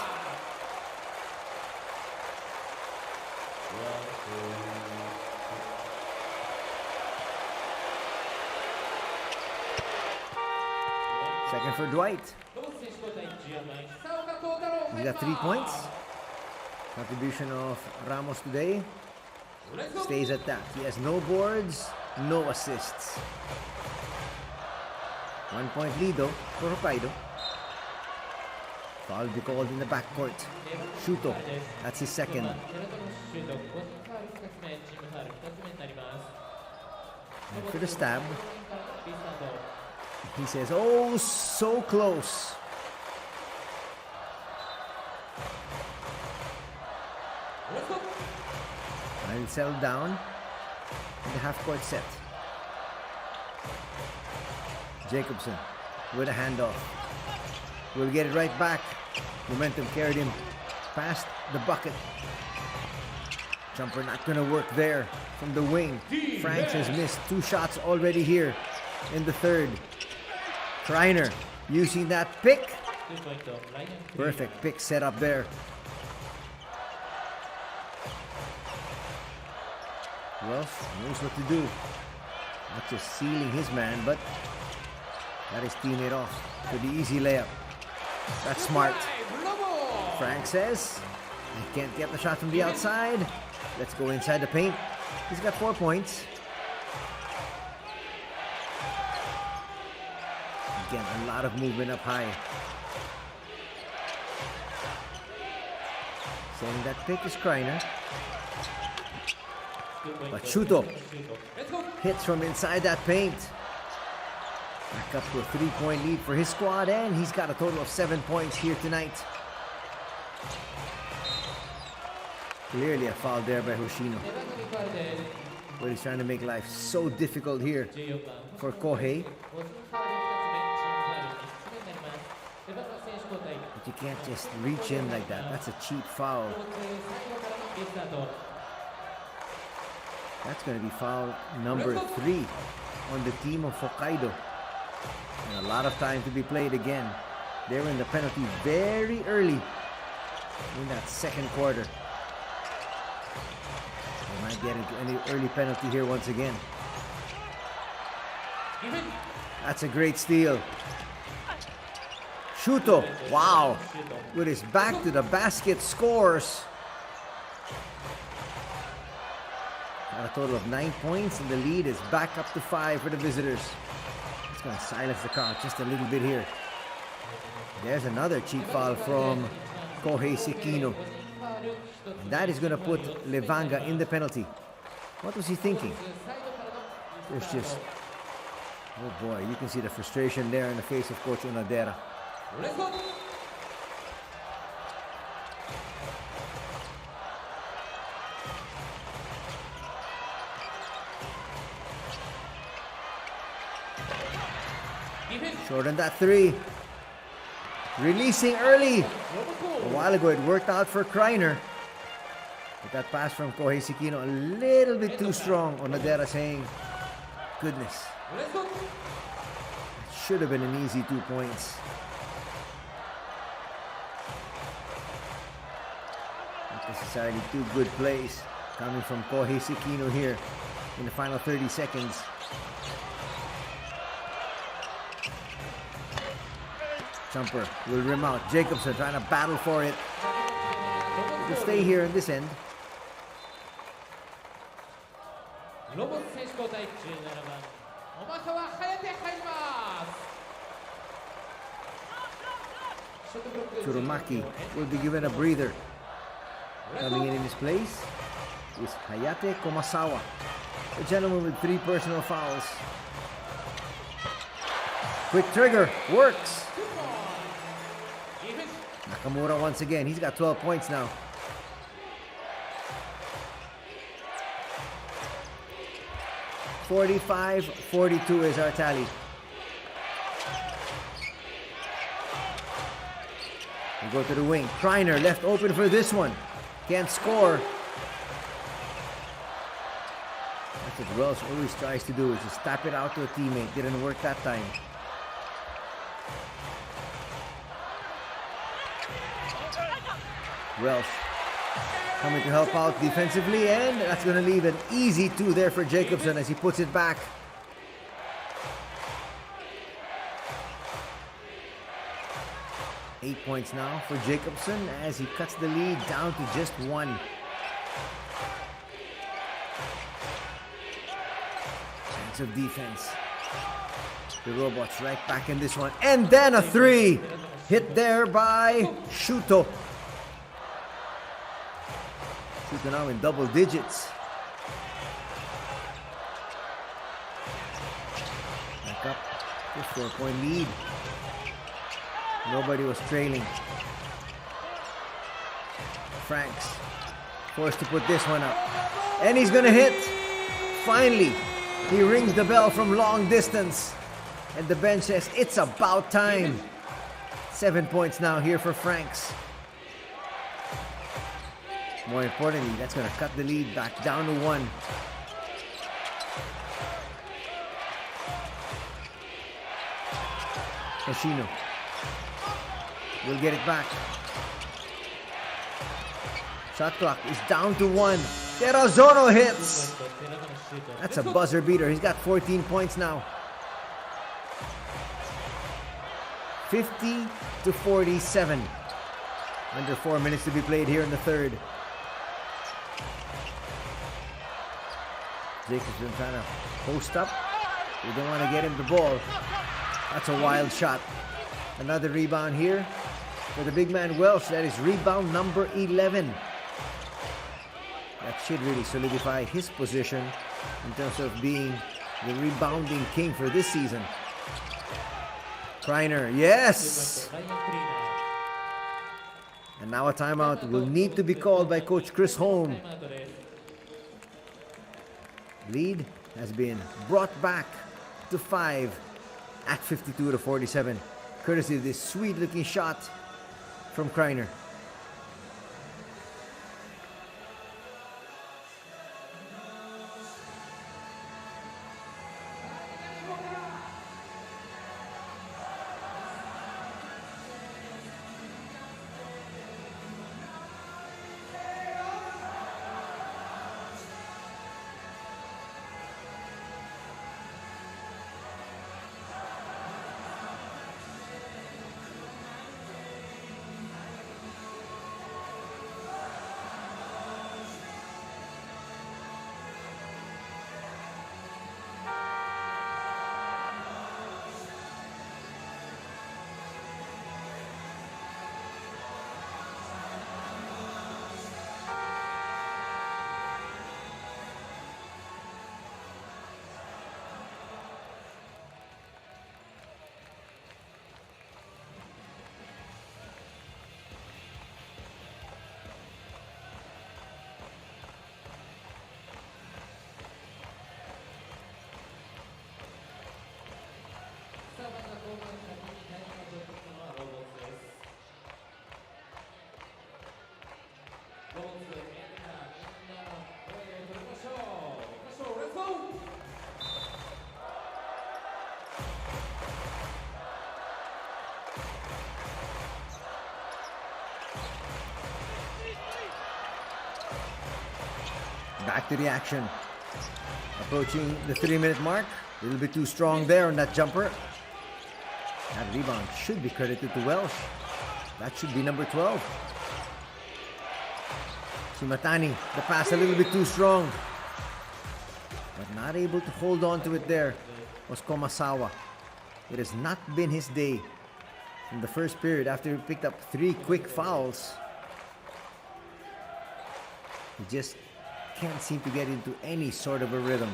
Second for Dwight. He's got 3 points. Contribution of Ramos today stays at that. He has no boards, no assists. 1 point lead though for Hokkaido. Foul be called in the backcourt. Shuto, that's his second. And for the stab, he says, oh, so close. And settled down in the half-court set. Jacobson with a handoff. Will get it right back. Momentum carried him past the bucket. Jumper not gonna work there from the wing. Franks has missed 2 shots already here in the third. Kreiner using that pick. Perfect pick set up there. Welsh knows what to do. Not just sealing his man, but got his teammate off for the easy layup. That's smart. Frank says, I can't get the shot from the outside. Let's go inside the paint. He's got 4 points. Again, a lot of movement up high. Saying that pick is Kreiner. But Shuto hits from inside that paint. Back up to a 3-point lead for his squad, and he's got a total of 7 points here tonight. Clearly a foul there by Hoshino. But he's trying to make life so difficult here for Kohei. But you can't just reach in like that. That's a cheap foul. That's going to be foul number 3 on the team of Hokkaido. And a lot of time to be played again. They were in the penalty very early in that second quarter. They might get into any early penalty here once again. That's a great steal. Shuto, wow, with his back to the basket, scores. Got a total of 9 points, and the lead is back up to 5 for the visitors. It's going to silence the crowd just a little bit here. There's another cheap foul from Kohei Sekino. And that is going to put Levanga in the penalty. What was he thinking? There's just... Oh boy, you can see the frustration there in the face of Coach Onadera. Short on that three. Releasing early. A while ago it worked out for Kreiner. But that pass from Kohei Sekino a little bit too strong. Onadera saying, goodness. Should have been an easy 2 points. Not necessarily two good plays coming from Kohei Sekino here in the final 30 seconds. Jumper will rim out. Jacobson trying to battle for it. Will stay here in this end. Tsurumaki will be given a breather. Coming in his place is Hayate Komasawa, a gentleman with 3 personal fouls. Quick trigger, works. Nakamura once again, he's got 12 points now. (45-42) is our tally. We go to the wing. Kreiner left open for this one. Can't score. That's what Welsh always tries to do, is just tap it out to a teammate. Didn't work that time. Welsh coming to help out defensively, and that's going to leave an easy 2 there for Jacobson as he puts it back. Eight points now for Jacobson as he cuts the lead down to just 1. Chance of defense. The Robots right back in this one. And then a 3. Hit there by Shuto. Shuto now in double digits. Back up to 4-point lead. Nobody was trailing. Franks forced to put this one up. And he's gonna hit. Finally, he rings the bell from long distance. And the bench says it's about time. 7 points now here for Franks. More importantly, that's gonna cut the lead back down to 1. Hoshino will get it back. Shot clock is down to 1. Terrazono hits. That's a buzzer beater. He's got 14 points now. 50-47. Under 4 minutes to be played here in the third. Jacobson trying to post up. We don't want to get him the ball. That's a wild shot. Another rebound here for the big man Welsh. That is rebound number 11. That should really solidify his position in terms of being the rebounding king for this season. Kreiner, yes! And now a timeout will need to be called by Coach Chris Holm. Lead has been brought back to 5 at 52-47. Courtesy of this sweet-looking shot from Kreiner. Back to the action. Approaching the 3-minute mark. A little bit too strong there on that jumper. That rebound should be credited to Welsh. That should be number 12. Shimatani, the pass a little bit too strong. But not able to hold on to it there was Komasawa. It has not been his day in the first period after he picked up 3 quick fouls. He just can't seem to get into any sort of a rhythm.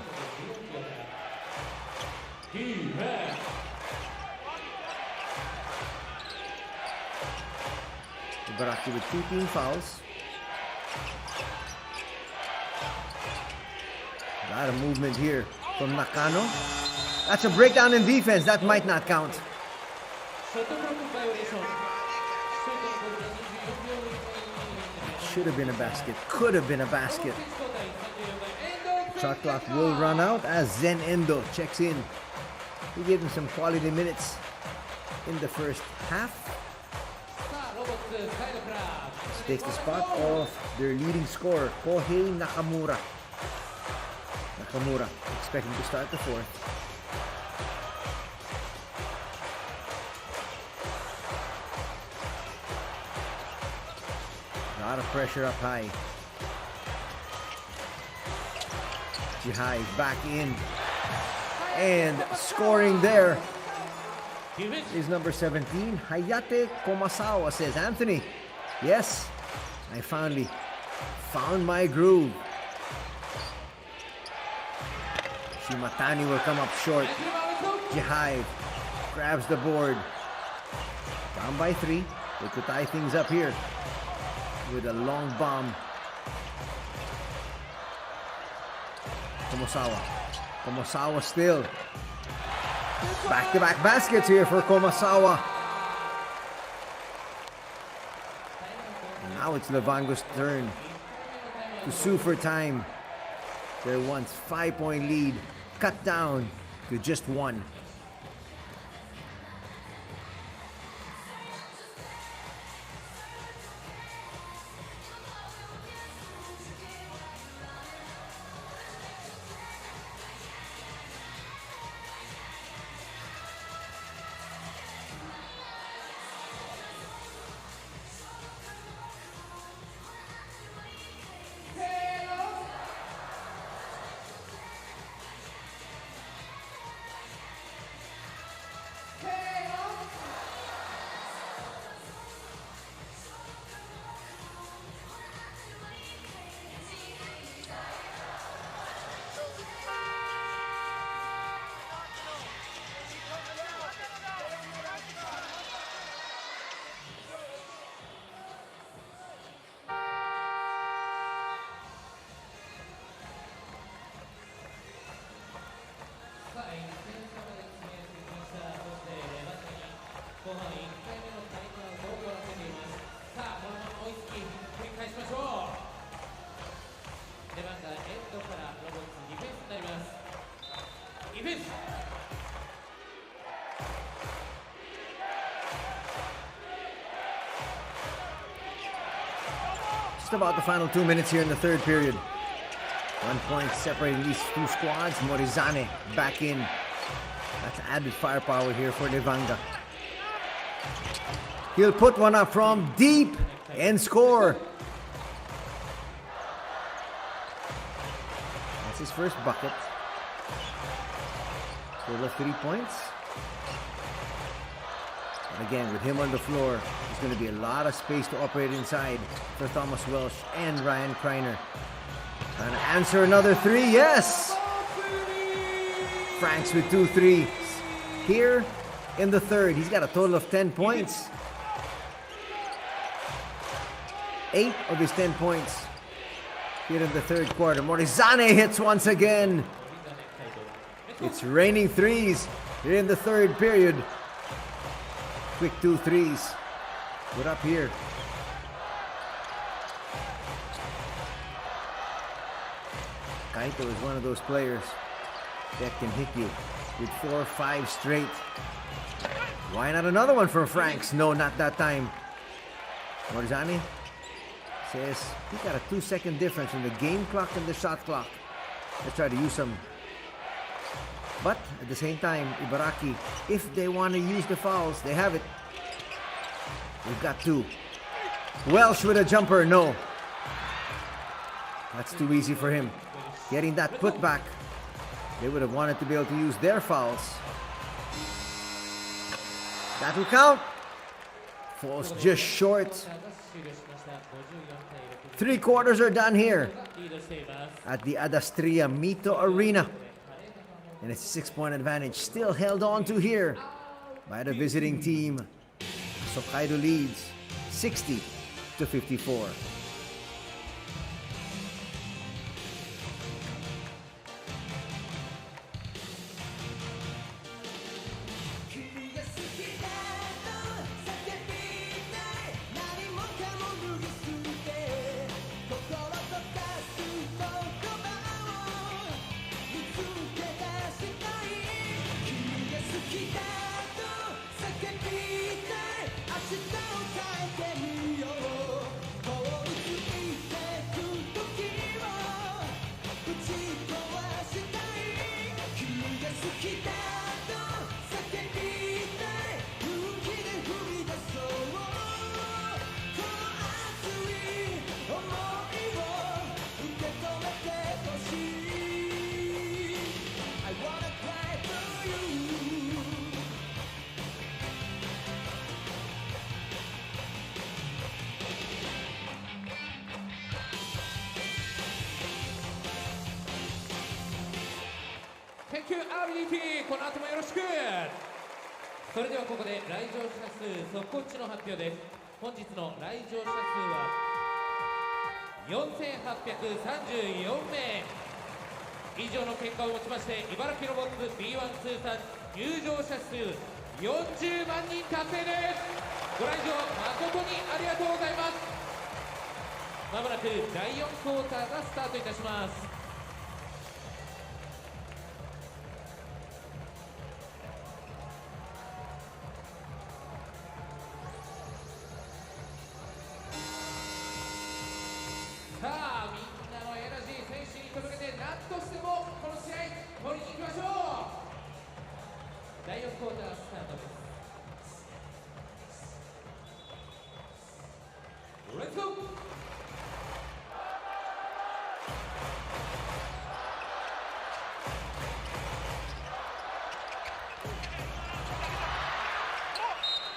Ibaraki with 2 team fouls. A lot of movement here from Nakano. That's a breakdown in defense. That might not count. Should have been a basket. Could have been a basket. Shot clock will run out as Zen Endo checks in. He gave him some quality minutes in the first half. This takes the spot of their leading scorer, Kohei Nakamura. Nakamura expecting to start the fourth. A lot of pressure up high. Jihai back in. And scoring there is number 17, Hayate Komasawa, says Anthony. Yes, I finally found my groove. Shimatani will come up short. Jihai grabs the board. Down by 3. They could tie things up here with a long bomb. Komasawa. Komasawa still. Back-to-back baskets here for Komasawa. And now it's Levanga's turn to sue for time. Their once 5-point lead cut down to just 1. Just about the final 2 minutes here in the third period. 1 point separating these two squads. Morizane back in. That's added firepower here for Levanga. He'll put one up from deep and score. That's his first bucket. Total of 3 points. And again, with him on the floor, there's going to be a lot of space to operate inside for Thomas Welsh and Ryan Kreiner. Trying to answer another 3, yes! Franks with 2 threes. Here in the third, he's got a total of 10 points. 8 of his 10 points here in the third quarter. Morizane hits once again. It's raining threes here in the third period. Quick 2 threes. Put up here. Kaito is one of those players that can hit you with 4 or 5 straight. Why not another one from Franks? No, not that time. Morizane Says he got a 2-second difference from the game clock and the shot clock. Let's try to use some. But at the same time, Ibaraki, if they want to use the fouls, they have it. We've got 2. Welsh with a jumper, no. That's too easy for him. Getting that putback. They would have wanted to be able to use their fouls. That will count. Falls just short. 3 quarters are done here at the Adastria Mito Arena. And it's a 6-point advantage still held on to here by the visiting team. Hokkaido leads 60-54. Thank you RDT この後もよろしく。それではここで来場者数速報値の発表です。本日の来場者数は4834名。以上の結果をもちまして茨城ロボッツ B1 通算入場者数40万人達成です。ご来場誠にありがとうございます。まもなく第4クォーターがスタートいたします。さあ、みんなのエナジー選手に届けて何としてもこの試合取りに行きましょう。第4クォータースタートです。レッツゴー。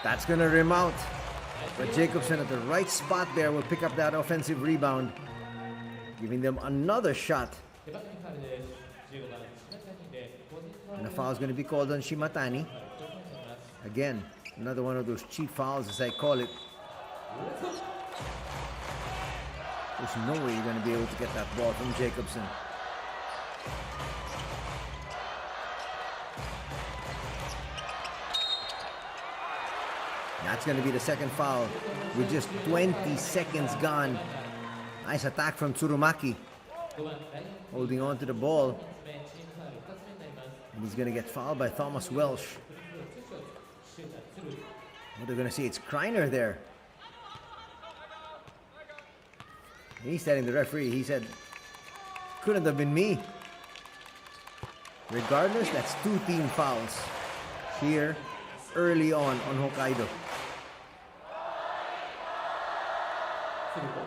That's going to remount. But Jacobson at the right spot there will pick up that offensive rebound, giving them another shot. And a foul is going to be called on Shimatani. Again, another one of those cheap fouls, as I call it. There's no way you're going to be able to get that ball from Jacobson. That's going to be the second foul with just 20 seconds gone. Nice attack from Tsurumaki. Holding on to the ball. And he's going to get fouled by Thomas Welsh. What they're going to see, it's Kreiner there. He's telling the referee, he said, couldn't have been me. Regardless, that's 2 team fouls here early on Hokkaido.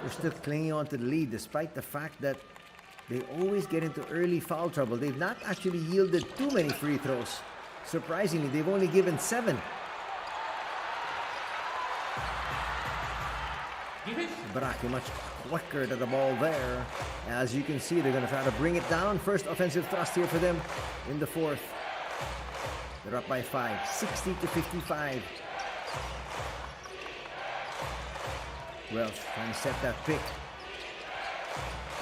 They're still clinging on to the lead despite the fact that they always get into early foul trouble. They've not actually yielded too many free throws. Surprisingly, they've only given 7. Ibaraki much quicker to the ball there. As you can see, they're going to try to bring it down. First offensive thrust here for them in the 4th. They're up by 5, 60-55. Welsh trying to set that pick.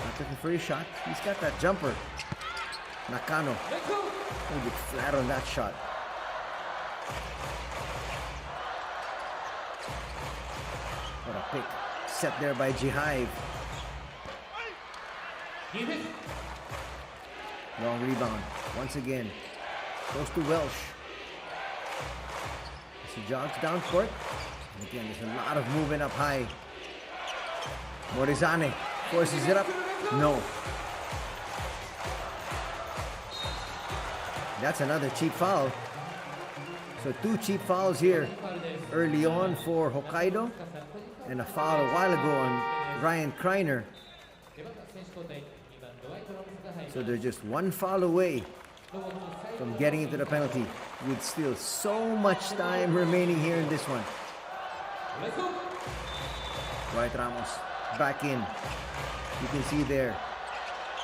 Not looking for a shot. He's got that jumper. Nakano. A bit flat on that shot. What a pick. Set there by Jihive. Long rebound. Once again. Goes to Welsh. As he jogs down court. And again, there's a lot of movement up high. Morizane forces it up. No. That's another cheap foul. So 2 cheap fouls here early on for Hokkaido, and a foul a while ago on Ryan Kreiner. So they're just 1 foul away from getting into the penalty, with still so much time remaining here in this one. Dwight Ramos back in. You can see there,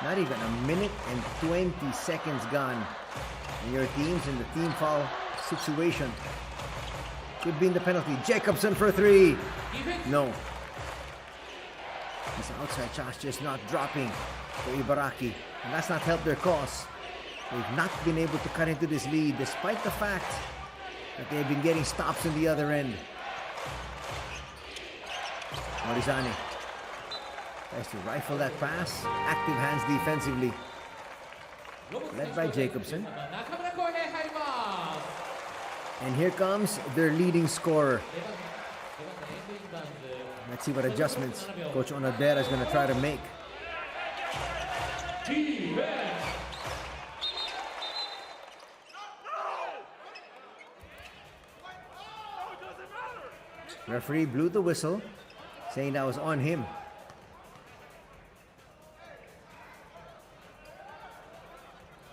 not even a minute and 20 seconds gone, and your team's in the team foul situation. Could be in the penalty. Jacobson for 3. No. This outside shot just not dropping for Ibaraki, and that's not helped their cause. They've not been able to cut into this lead, despite the fact that they've been getting stops on the other end. Morizane tries to rifle that pass. Active hands defensively, led by Jacobson. And here comes their leading scorer. Let's see what adjustments Coach Onadera is going to try to make. Referee blew the whistle, saying that was on him.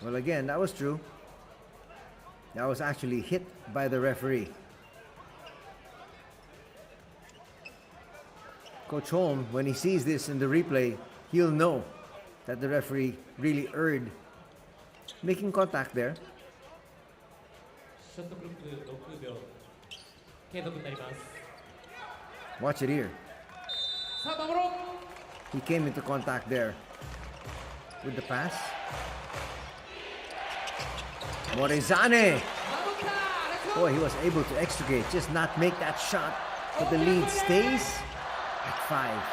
Well, again, that was true. That was actually hit by the referee. Coach Holm, when he sees this in the replay, he'll know that the referee really erred making contact there. Watch it here. He came into contact there with the pass. Morizane! Boy, he was able to extricate, just not make that shot. But the lead stays at 5.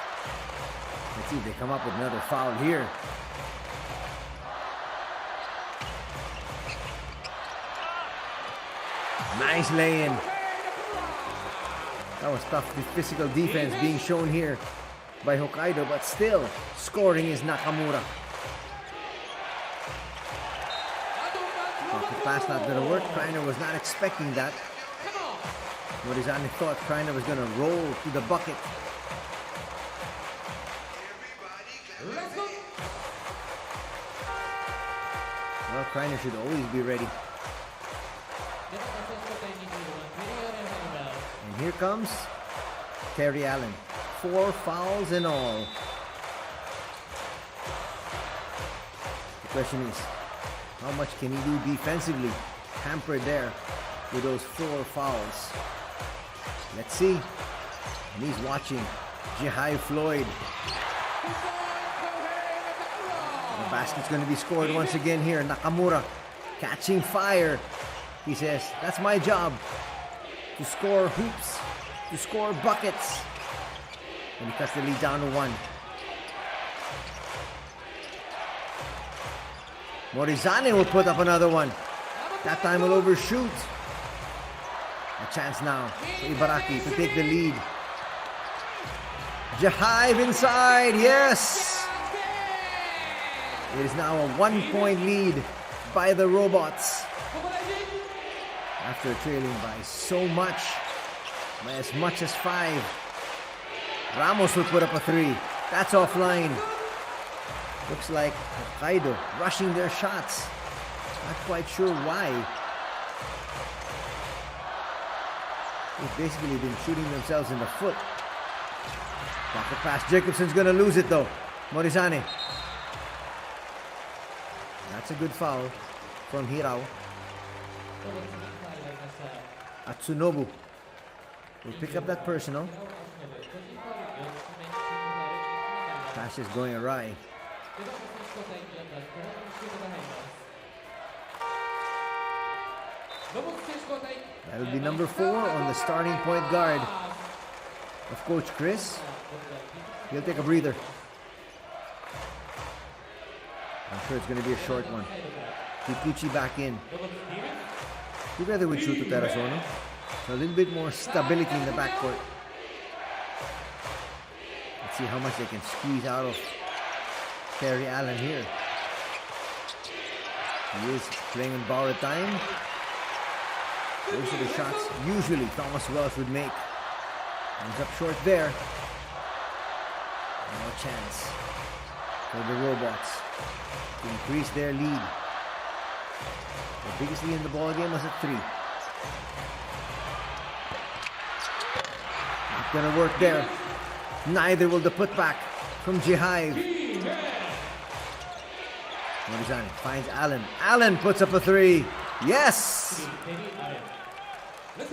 Let's see if they come up with another foul here. Nice lay-in. That was tough physical defense being shown here by Hokkaido, but still scoring is Nakamura. The pass not going to work. Kreiner was not expecting that. Morizane thought Kreiner was going to roll to the bucket. Well, Kreiner should always be ready. And here comes Terry Allen. 4 fouls in all. The question is, how much can he do defensively? Hampered there with those 4 fouls. Let's see. And he's watching Jihai Floyd. The basket's going to be scored once again here. Nakamura catching fire. He says, that's my job. To score hoops. To score buckets. And he cuts the lead down to 1. Morizane will put up another one. That time will overshoot. A chance now for Ibaraki to take the lead. Jahive inside, yes! It is now a 1-point lead by the Robots. After trailing by so much, by as much as 5. Ramos will put up a 3. That's offline. Looks like Hokkaido rushing their shots. Not quite sure why. They've basically been shooting themselves in the foot. Pocket pass. Jacobson's going to lose it though. Morizane. That's a good foul from Hirao. Atsunobu will pick up that personal. Pass is going awry. That'll be number 4 on the starting point guard of Coach Chris. He'll take a breather. I'm sure it's going to be a short one. Kikuchi back in. Together with Shuto Terasono. So a little bit more stability in the backcourt. Let's see how much they can squeeze out of Terry Allen here. He is playing in borrowed time. Those are the shots usually Thomas Welsh would make. Comes up short there. No chance for the Robots to increase their lead. The biggest lead in the ball game was at 3. Not gonna work there. Neither will the putback from Jihive. Morizani finds Allen. Allen puts up a 3. Yes! He's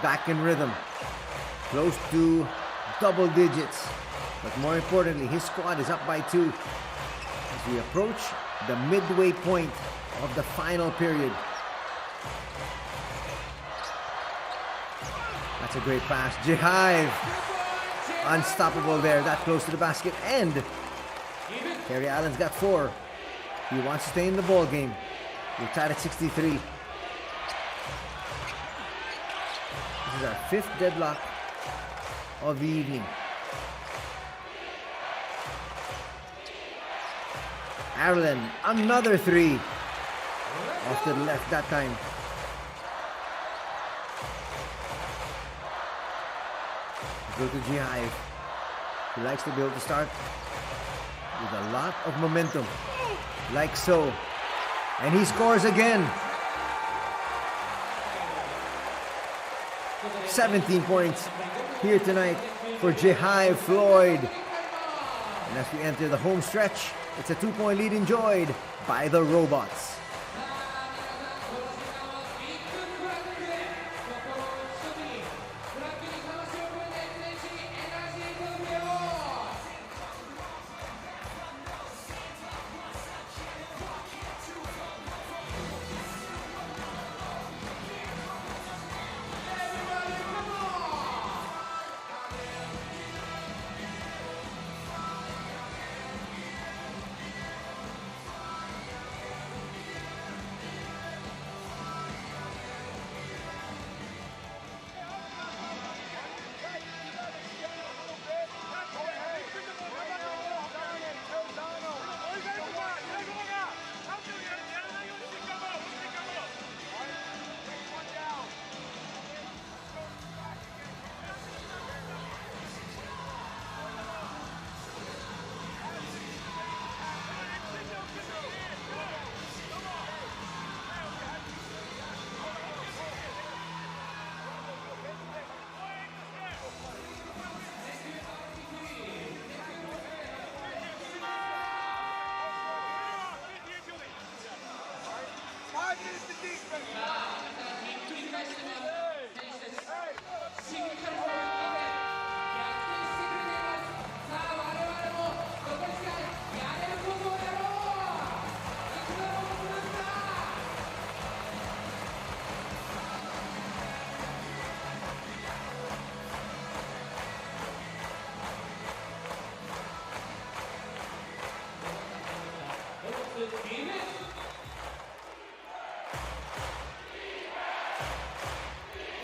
back in rhythm. Close to double digits. But more importantly, his squad is up by 2 as we approach the midway point of the final period. That's a great pass. Jihive, unstoppable there, that close to the basket. And Terry Allen's got 4. He wants to stay in the ball game. We're tied at 63. This is our 5th deadlock of the evening. Allen, another 3. Off to the left that time. Go to Jihive. He likes to be able to start with a lot of momentum. Like so. And he scores again. 17 points here tonight for Jihive Floyd. And as we enter the home stretch, it's a 2-point lead enjoyed by the Robots.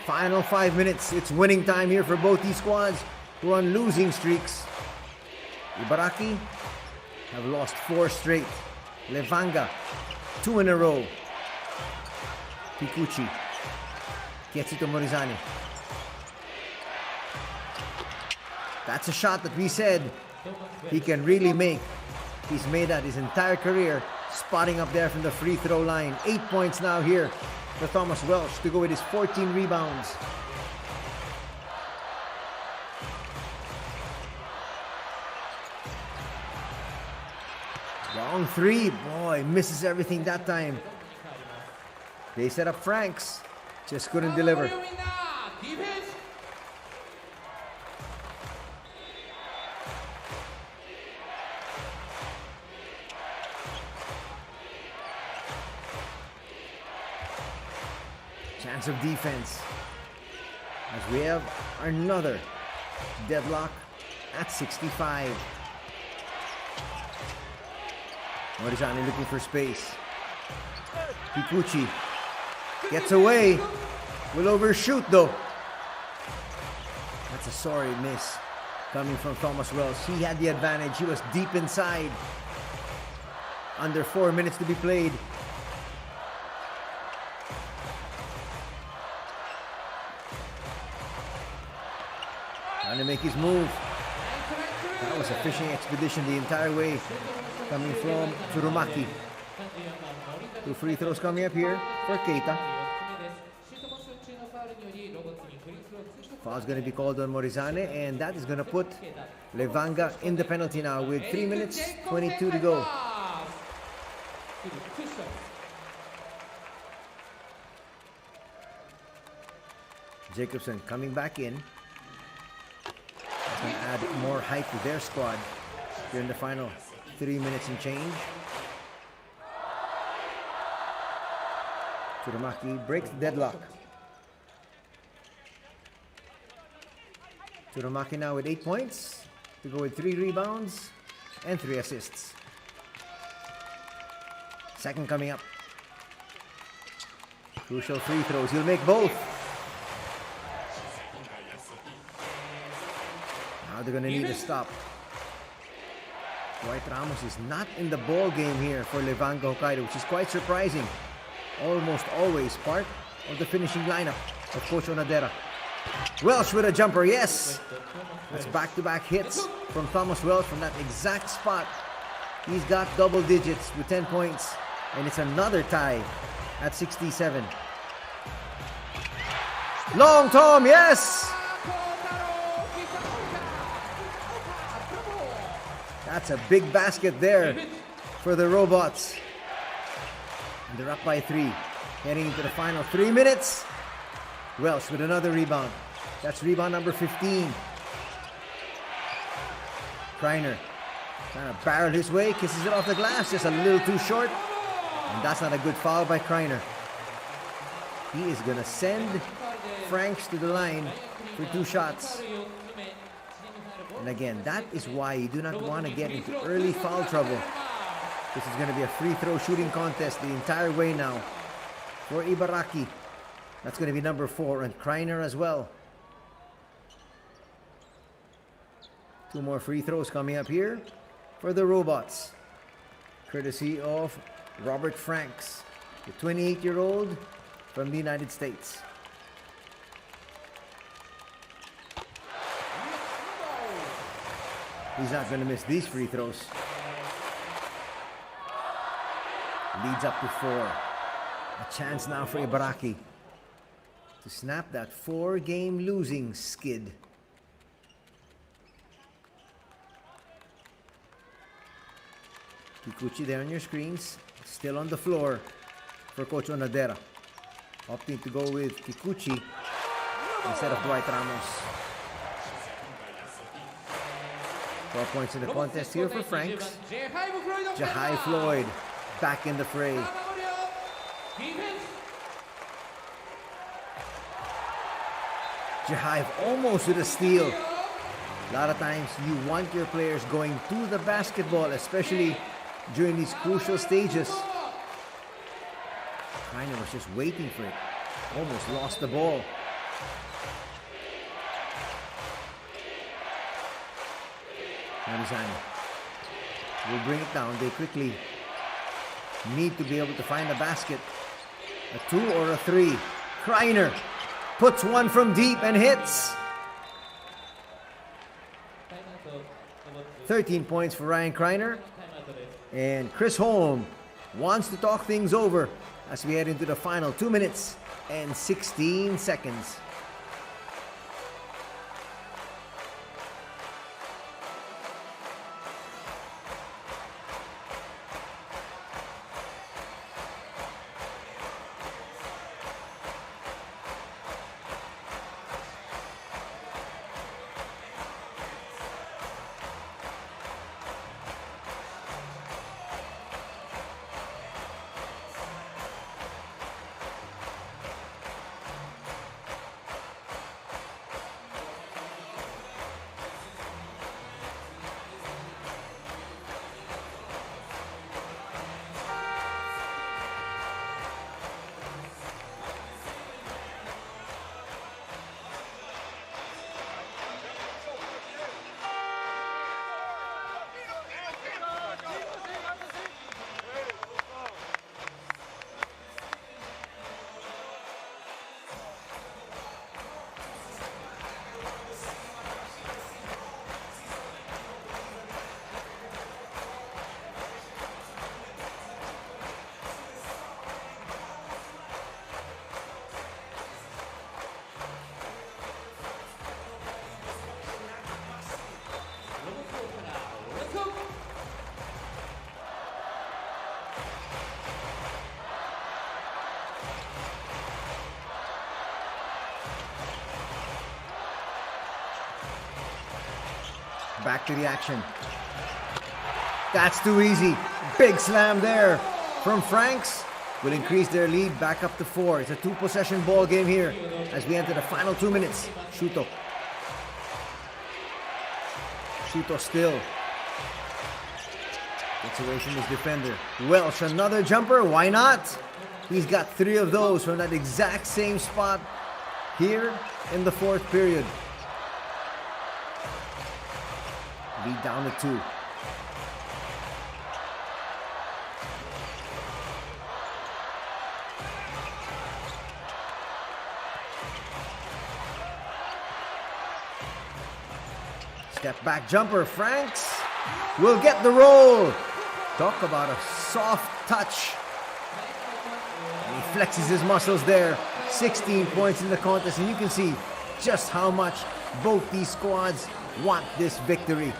Final 5 minutes. It's winning time here for both these squads who are on losing streaks. Ibaraki have lost 4 straight. Levanga, 2 in a row. Kikuchi gets it to Morizani. That's a shot that we said he can really make. He's made that his entire career, spotting up there from the free throw line. 8 points now here for Thomas Welsh to go with his 14 rebounds. Long 3, boy, misses everything that time. They set up Franks, just couldn't deliver. Chance of defense as we have another deadlock at 65. Morizani looking for space. Kikuchi gets away. Will overshoot though. That's a sorry miss. coming from Thomas Wells. He had the advantage. He was deep inside. Under 4 minutes to be played. Trying to make his move. That was a fishing expedition the entire way. Coming from Tsurumaki. 2 free throws coming up here for Keita. Foul's going to be called on Morizane, and that is going to put Levanga in the penalty now with 3 minutes, 22 to go. Jacobson coming back in. That's going to add more height to their squad during the final 3 minutes and change. Tsurumaki breaks the deadlock. Tsurumaki now with 8 points to go with 3 rebounds and 3 assists. Second coming up. Crucial free throws. He'll make both. Now they're going to need a stop. Dwight Ramos is not in the ball game here for Levanga Hokkaido, which is quite surprising. Almost always part of the finishing lineup of Coach Onadera. Welsh with a jumper, yes! That's back-to-back hits from Thomas Welsh from that exact spot. He's got double digits with 10 points, and it's another tie at 67. Long Tom, yes! That's a big basket there for the Robots. And they're up by 3. Heading into the final 3 minutes. Welsh with another rebound. That's rebound number 15. Kreiner trying to barrel his way. Kisses it off the glass. Just a little too short. And that's not a good foul by Kreiner. He is going to send Franks to the line for 2 shots. And again, that is why you do not want to get into early foul trouble. This is going to be a free throw shooting contest the entire way now for Ibaraki. That's going to be number 4, and Kreiner as well. 2 more free throws coming up here for the Robots, courtesy of Robert Franks, the 28-year-old from the United States. He's not going to miss these free throws. Leads up to 4. A chance now for Ibaraki to snap that 4-game losing skid. Kikuchi there on your screens, still on the floor for Coach Onadera. Opting to go with Kikuchi instead of Dwight Ramos. 4 points in the contest here for Franks. Jahai Floyd back in the fray. Jahai almost with a steal. A lot of times you want your players going to the basketball, especially during these crucial stages. Kreiner was just waiting for it. Almost lost the ball. Morizane will bring it down. They quickly need to be able to find a basket. A 2 or a 3. Kreiner puts one from deep and hits. 13 points for Ryan Kreiner. And Chris Holm wants to talk things over as we head into the final 2 minutes and 16 seconds. Back to the action. That's too easy. Big slam there from Franks. Will increase their lead back up to 4. It's a 2-possession ball game here as we enter the final 2 minutes. Shuto. Shuto still. Gets away from his defender. Welsh, another jumper. Why not? He's got 3 of those from that exact same spot here in the 4th period. Lead down to 2. Step back jumper. Franks will get the roll. Talk about a soft touch. And he flexes his muscles there. 16 points in the contest, and you can see just how much both these squads want this victory.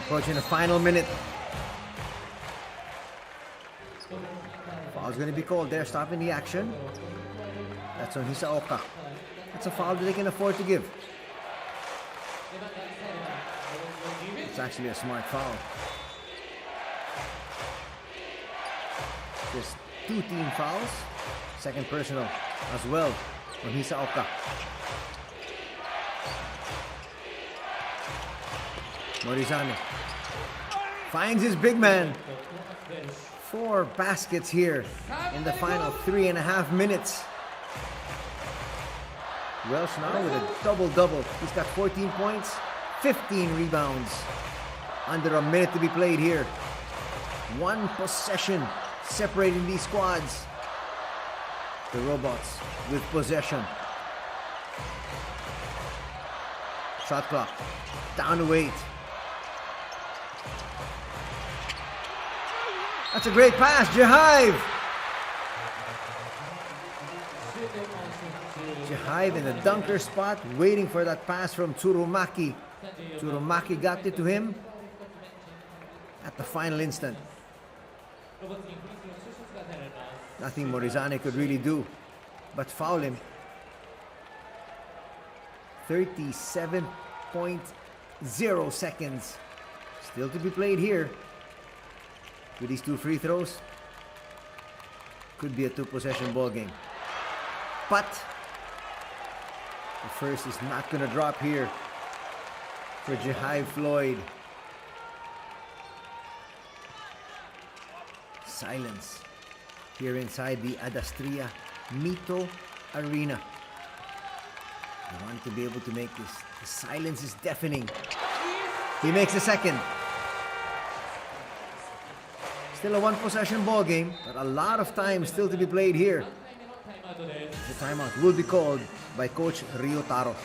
Approaching the final minute. Foul's going to be called there, stopping the action. That's on Hisaoka. That's a foul that they can afford to give. It's actually a smart foul. Just 2 team fouls. Second personal as well on Hisaoka. Morizane finds his big man. 4 baskets here in the final 3.5 minutes. Welsh now with a double-double. He's got 14 points, 15 rebounds. Under a minute to be played here. 1 possession separating these squads. The Robots with possession. Shot clock down to 8. That's a great pass, Jahive. Jahive in the dunker spot, waiting for that pass from Tsurumaki. Tsurumaki got it to him at the final instant. Nothing Morizane could really do but foul him. 37.0 seconds still to be played here. With these 2 free throws, could be a 2-possession ball game. But the first is not going to drop here for Jahive Floyd. Silence here inside the Adastria Mito Arena. They want to be able to make this. The silence is deafening. He makes a second. Still a 1-possession ball game, but a lot of time still to be played here. The timeout will be called by Coach Ryotaro.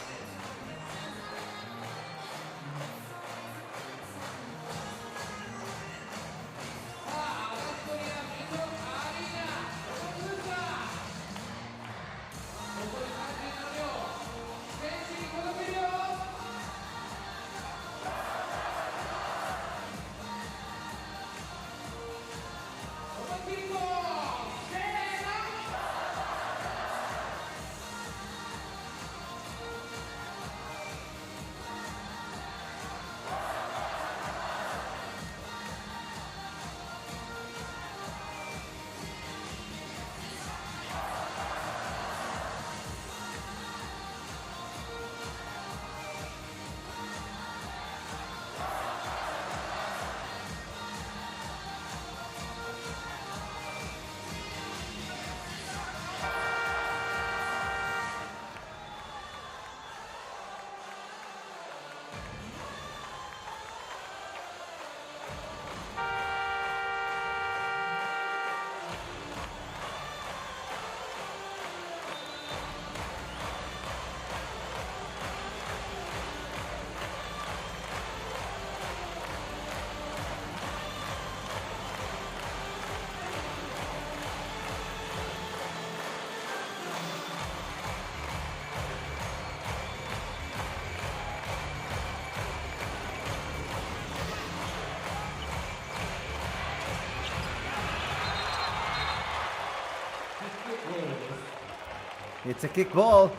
It's a kick ball.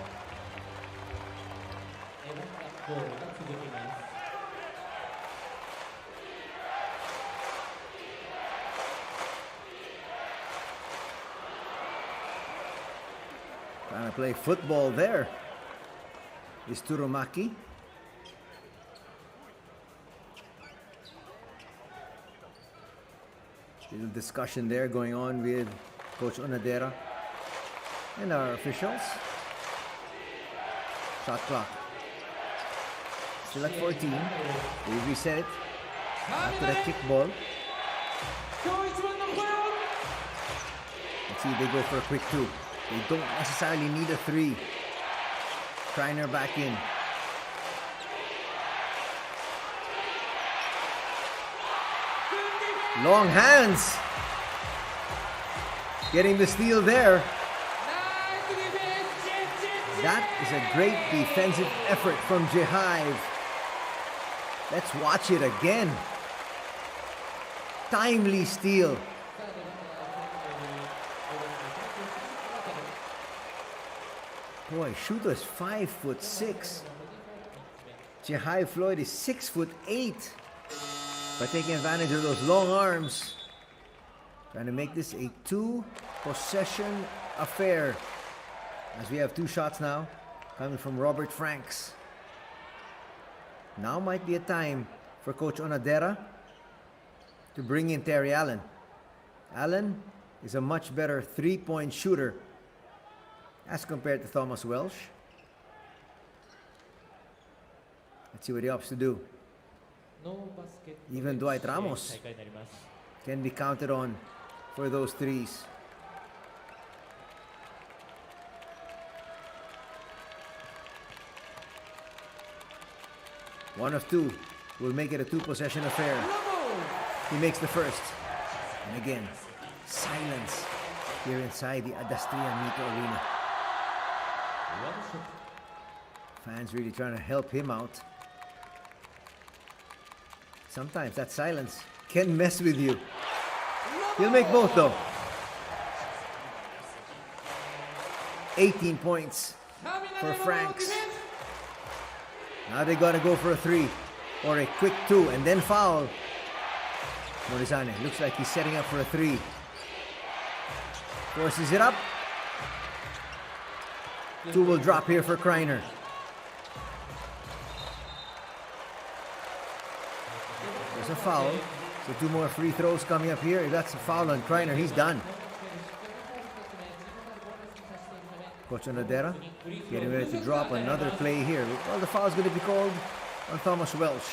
レバンガボールが続きます。Trying to play football there is Turumaki. Little discussion there going on with Coach Onadera and our officials. Shot clock. Still at 14. They reset it after that kick ball. Let's see if they go for a quick two. They don't necessarily need a three. Kreiner back in. Long hands. Getting the steal there. That is a great defensive effort from Jihive. Let's watch it again. Timely steal. Boy, Shuto is 5'6". Jihive Floyd is 6'8". By taking advantage of those long arms. Trying to make this a two-possession affair. As we have two shots now coming from Robert Franks. Now might be a time for Coach Onadera to bring in Terry Allen. Allen is a much better three-point shooter as compared to Thomas Welsh. Let's see what he opts to do. Even Dwight Ramos can be counted on for those threes. One of two will make it a two-possession affair. He makes the first. And again, silence here inside the Adastria Mito Arena. Fans really trying to help him out. Sometimes that silence can mess with you. He'll make both though. 18 points for Franks. Now they gotta go for a three or a quick two and then foul. Morizane looks like he's setting up for a three. Forces it up. Two will drop here for Kreiner. There's a foul. So two more free throws coming up here. If that's a foul on Kreiner, he's done. Coach Onadera getting ready to drop another play here. Well, the foul is going to be called on Thomas Welsh.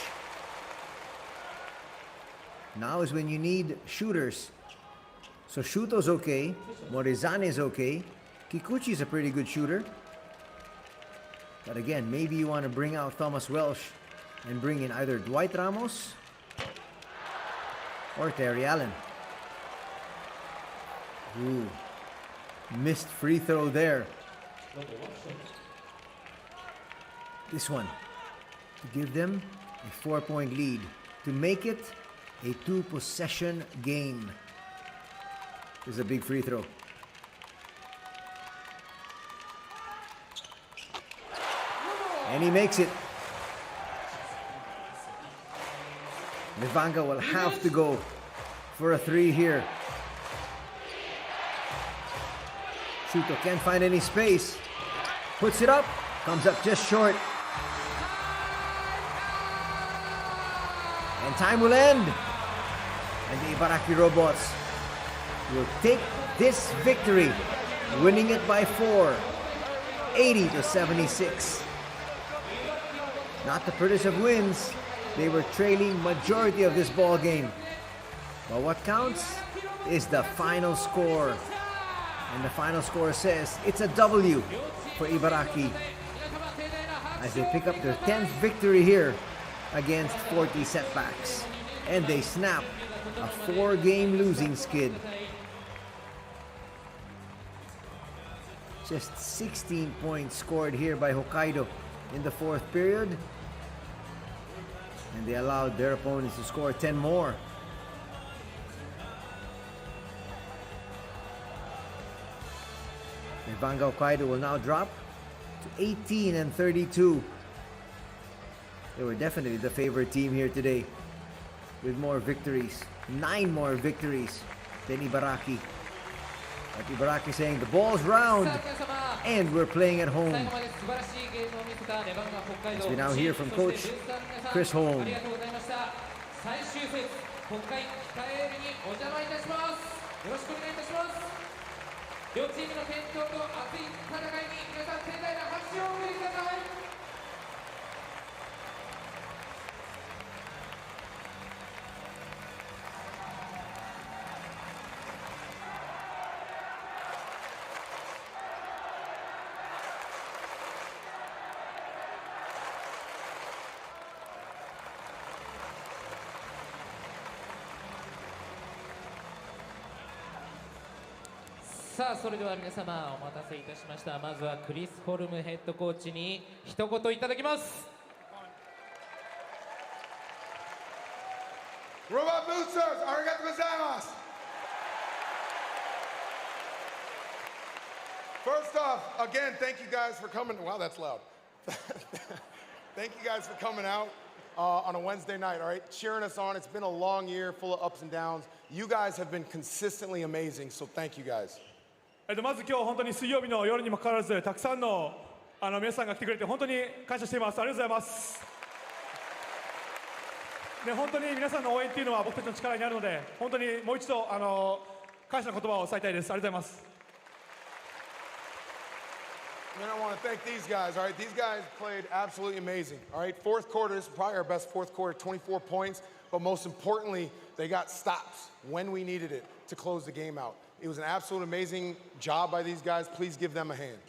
Now is when you need shooters. So Shuto's okay. Morizane is okay. Kikuchi is a pretty good shooter. But again, maybe you want to bring out Thomas Welsh and bring in either Dwight Ramos or Terry Allen. Ooh. Missed free throw there. This one. To give them a 4-point lead. To make it a two-possession game. This is a big free throw. And he makes it. Levanga will have to go for a three here. Shuto can't find any space. Puts it up. Comes up just short. And time will end. And the Ibaraki Robots will take this victory, winning it by 4, 80-76. Not the prettiest of wins. They were trailing majority of this ball game. But what counts is the final score. And the final score says it's a W for Ibaraki as they pick up their 10th victory here against 40 setbacks. And they snap a 4-game losing skid. Just 16 points scored here by Hokkaido in the 4th period. And they allowed their opponents to score 10 more. Levanga Hokkaido will now drop to 18-32. They were definitely the favorite team here today with more victories, 9 more victories than IBARAKI. But IBARAKI saying the ball's round and we're playing at home. As we now hear from Coach Chris Holm. 最終節、今回控えにお邪魔いたします。よろしくお願いいたします。両チームの健闘と熱い戦いに皆さん盛大な拍手をお送りください。さあそれでは皆様お待たせいたしました。まずはクリス・ホルムヘッドコーチに一言いただきます。ロバブーツーズ、ありがとうございます。First off, again, thank you guys for coming. Wow, that's loud. Thank you guys for coming out on a Wednesday night, all right? Cheering us on. It's been a long year full of ups and downs. You guys have been consistently amazing, so thank you guys. まず今日本当に水曜日の夜にもかかわらずたくさんの皆さんが来てくれて本当に感謝しています。ありがとうございます。で本当に皆さんの応援っていうのは僕たちの力になるので本当にもう一度感謝の言葉を伝えたいです。ありがとうございます。And I want to thank these guys, all right? These guys played absolutely amazing, all right? Fourth quarter, this is probably our best fourth quarter, 24 points, but most importantly, they got stops when we needed it to close the game out. It was an absolute amazing job by these guys. Please give them a hand.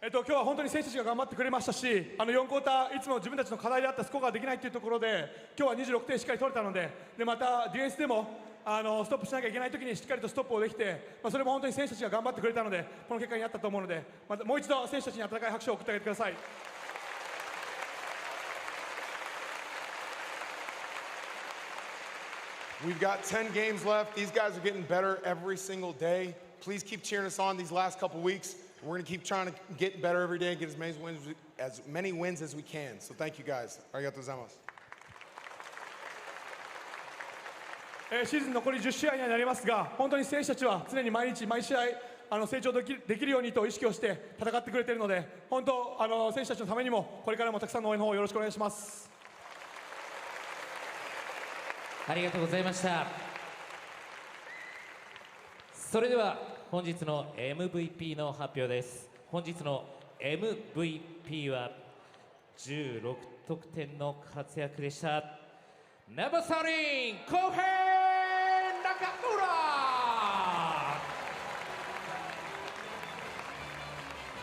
今日は本当に選手たちが頑張ってくれましたし4クォーターいつも自分たちの課題であったスコアができないというところで今日は26点しっかり取れたのでまたディフェンスでもストップしなきゃいけない時にしっかりとストップをできて、それも本当に選手たちが頑張ってくれたのでこの結果になったと思うのでまたもう一度選手たちに温かい拍手を送ってあげてください。We've got 10 games left. These guys are getting better every single day. Please keep cheering us on these last couple weeks. We're going to keep trying to get better every day and get as many wins as we can. So thank you guys. ありがとうございます。シーズン残り10試合になりますが本当に選手たちは常に毎日毎試合成長できるようにと意識をして戦ってくれているので本当選手たちのためにもこれからもたくさんの応援の方よろしくお願いします。ありがとうございました。それでは本日の MVP の発表です。本日の MVP は16得点の活躍でした。ナバサリンコヘン中村。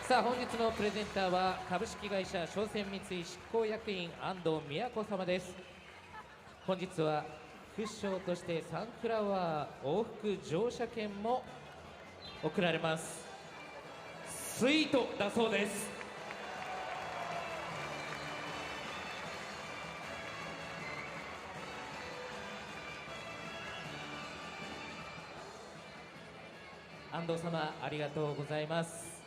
さあ本日のプレゼンターは株式会社商船三井執行役員安藤美也子様です。本日は副賞としてサンフラワー往復乗車券も贈られます。スイートだそうです。安藤様ありがとうございます。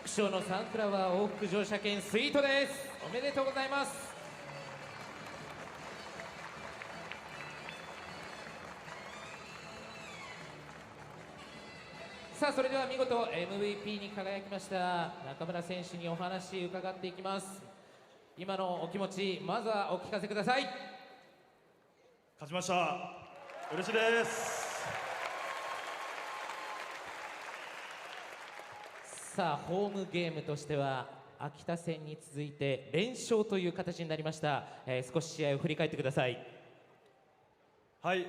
副賞のサンフラワー往復乗車券スイートです。おめでとうございます。さあそれでは見事 MVP に輝きました中村選手にお話伺っていきます。今のお気持ちまずはお聞かせください。勝ちました。嬉しいです。さあホームゲームとしては秋田戦に続いて連勝という形になりました。少し試合を振り返ってください。はい、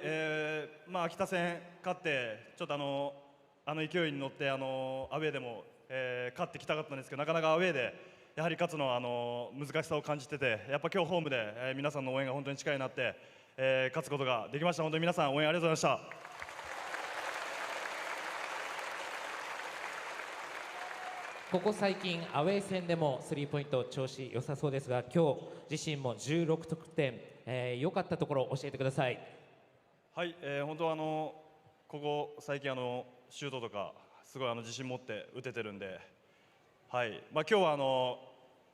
秋田戦勝ってちょっと勢いに乗ってアウェーでも、勝ってきたかったんですけどなかなかアウェーでやはり勝つの難しさを感じててやっぱ今日ホームで、皆さんの応援が本当に力になって、勝つことができました。本当に皆さん応援ありがとうございました。ここ最近アウェー戦でもスリーポイント調子良さそうですが今日自身も16得点、良かったところ教えてください。はい、本当ここ最近シュートとかすごい自信持って打ててるんで、はい、今日は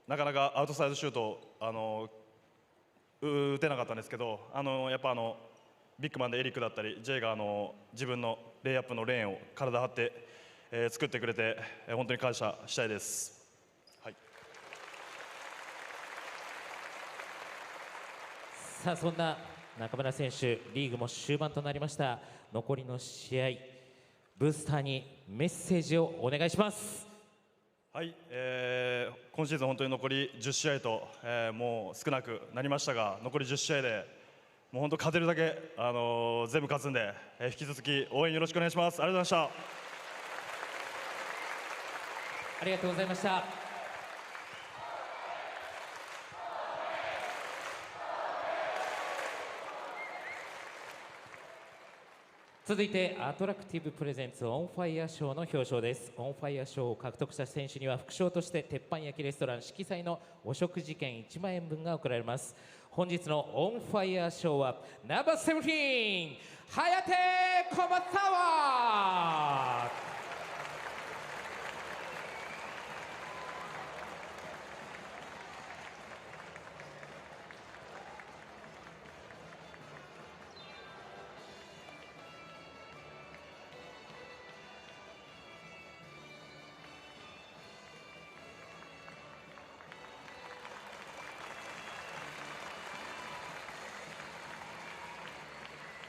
なかなかアウトサイドシュート打てなかったんですけど、やっぱビッグマンでエリックだったり J が自分のレイアップのレーンを体張って、作ってくれて、本当に感謝したいです。はい、さあそんな中村選手、リーグも終盤となりました。残りの試合、ブースターにメッセージをお願いします。はい、今シーズン本当に残り10試合と、もう少なくなりましたが、残り10試合でもう本当勝てるだけ、全部勝つんで、引き続き応援よろしくお願いします。ありがとうございました。ありがとうございました。続いてアトラクティブプレゼンツオンファイア賞の表彰です。オンファイア賞を獲得した選手には副賞として鉄板焼きレストラン色彩のお食事券1万円分が贈られます。本日のオンファイア賞はナンバー17ハテコマサワー。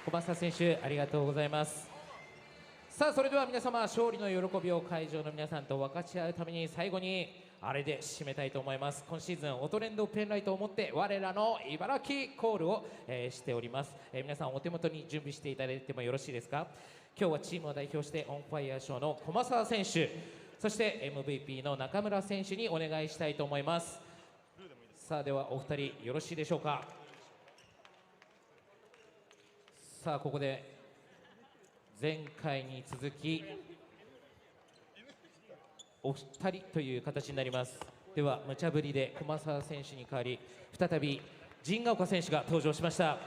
小松選手ありがとうございます。さあそれでは皆様、勝利の喜びを会場の皆さんと分かち合うために最後にあれで締めたいと思います。今シーズンオトレンドペンライトを持って我らの茨城コールを、しております。皆さんお手元に準備していただいてもよろしいですか。今日はチームを代表してオンファイア賞の駒澤選手、そして MVP の中村選手にお願いしたいと思います。さあではお二人よろしいでしょうか。さあここで前回に続きお二人という形になります。では無茶ぶりで駒澤選手に代わり再び陣ヶ丘選手が登場しました。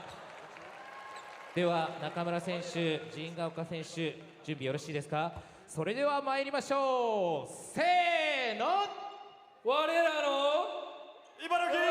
では中村選手、陣ヶ丘選手、準備よろしいですか。それでは参りましょう。せーの、我らの茨城。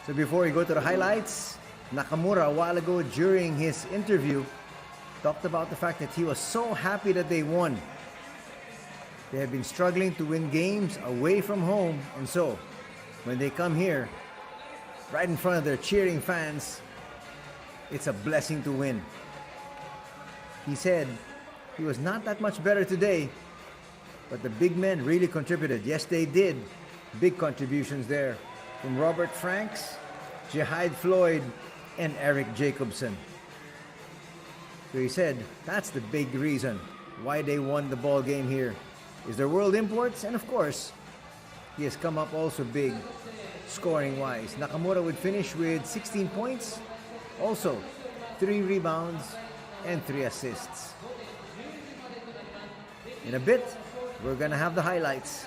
So before we go to the highlights, Nakamura a while ago during his interview talked about the fact that he was so happy that they won. They have been struggling to win games away from home, and so when they come here, right in front of their cheering fans, it's a blessing to win. He said he was not that much better today, but the big men really contributed. Yes, they did. Big contributions there from Robert Franks, Jihad Floyd, and Eric Jacobson. So he said that's the big reason why they won the ball game here is their world imports, and of course, he has come up also big scoring-wise. Nakamura would finish with 16 points, also 3 rebounds and 3 assists. In a bit, we're gonna have the highlights.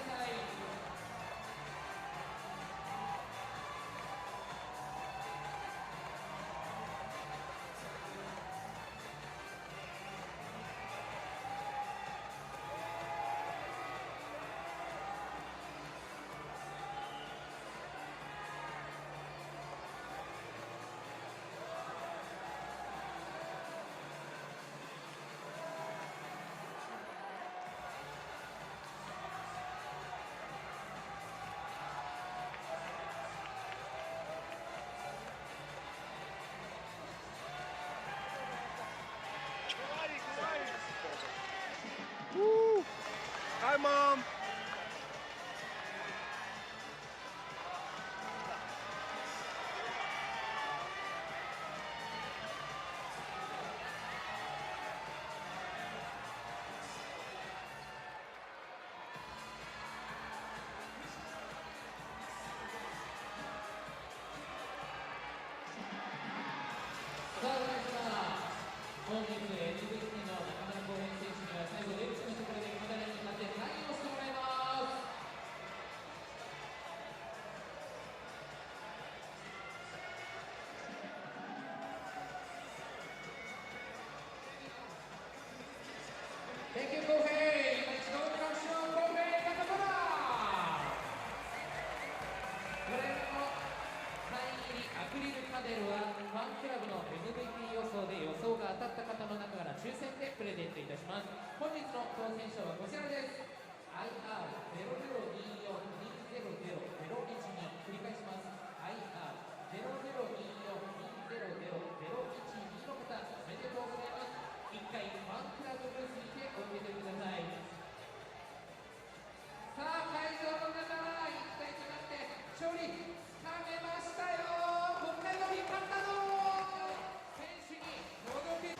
Mom. Thank you, Kohei! Let's go to National Kohei Nakamura! これのサイン入りアクリルパネルはファンクラブの MVP 予想で予想が当たった方の中から抽選でプレゼントいたします。本日の当選者はこちらです。IR0024200001 繰り返します。IR0024200001 の方、おめでとうございます。一回ファンクラブブースにてお受け取りください。さあ、会場の中は一体となって勝利つかめましたよ。北海道引っ張ったぞ。選手に届け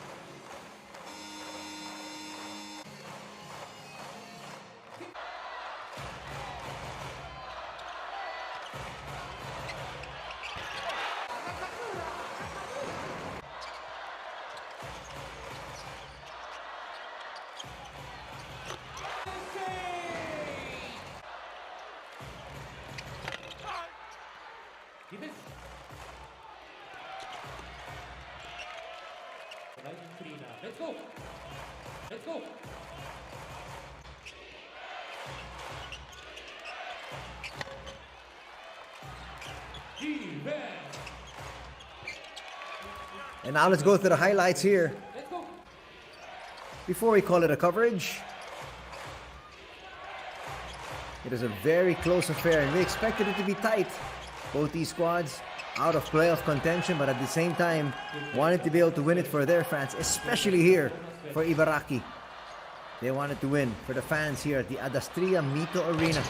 ディフェンスラインクリーナーレッツゴーレッツゴーディフェンス And now let's go through the highlights here. Let's go Before we call it a coverage, it is a very close affair and we expected it to be tight. Both these squads out of playoff contention, but at the same time wanted to be able to win it for their fans, especially here for Ibaraki. They wanted to win for the fans here at the Adastria Mito Arena.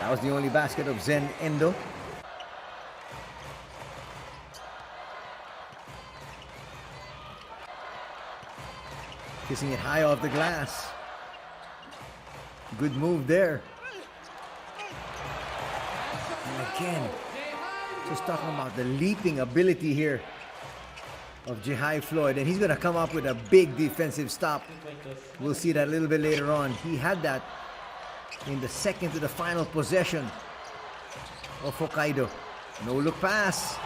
That was the only basket of Zen Endo. Kissing it high off the glass. Good move there. And again, just talking about the leaping ability here of Jihai Floyd. And he's going to come up with a big defensive stop. We'll see that a little bit later on. He had that in the second to the final possession of Hokkaido. No look pass.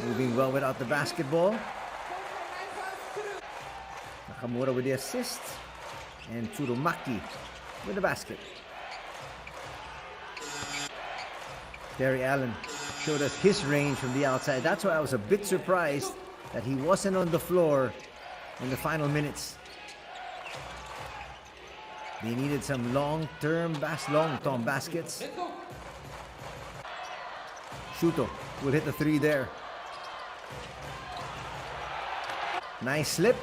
Moving well without the basketball. Nakamura with the assist. And Tsurumaki with the basket. Terry Allen showed us his range from the outside. That's why I was a bit surprised that he wasn't on the floor in the final minutes. They needed some long-term baskets. Shuto will hit the three there. Nice slip.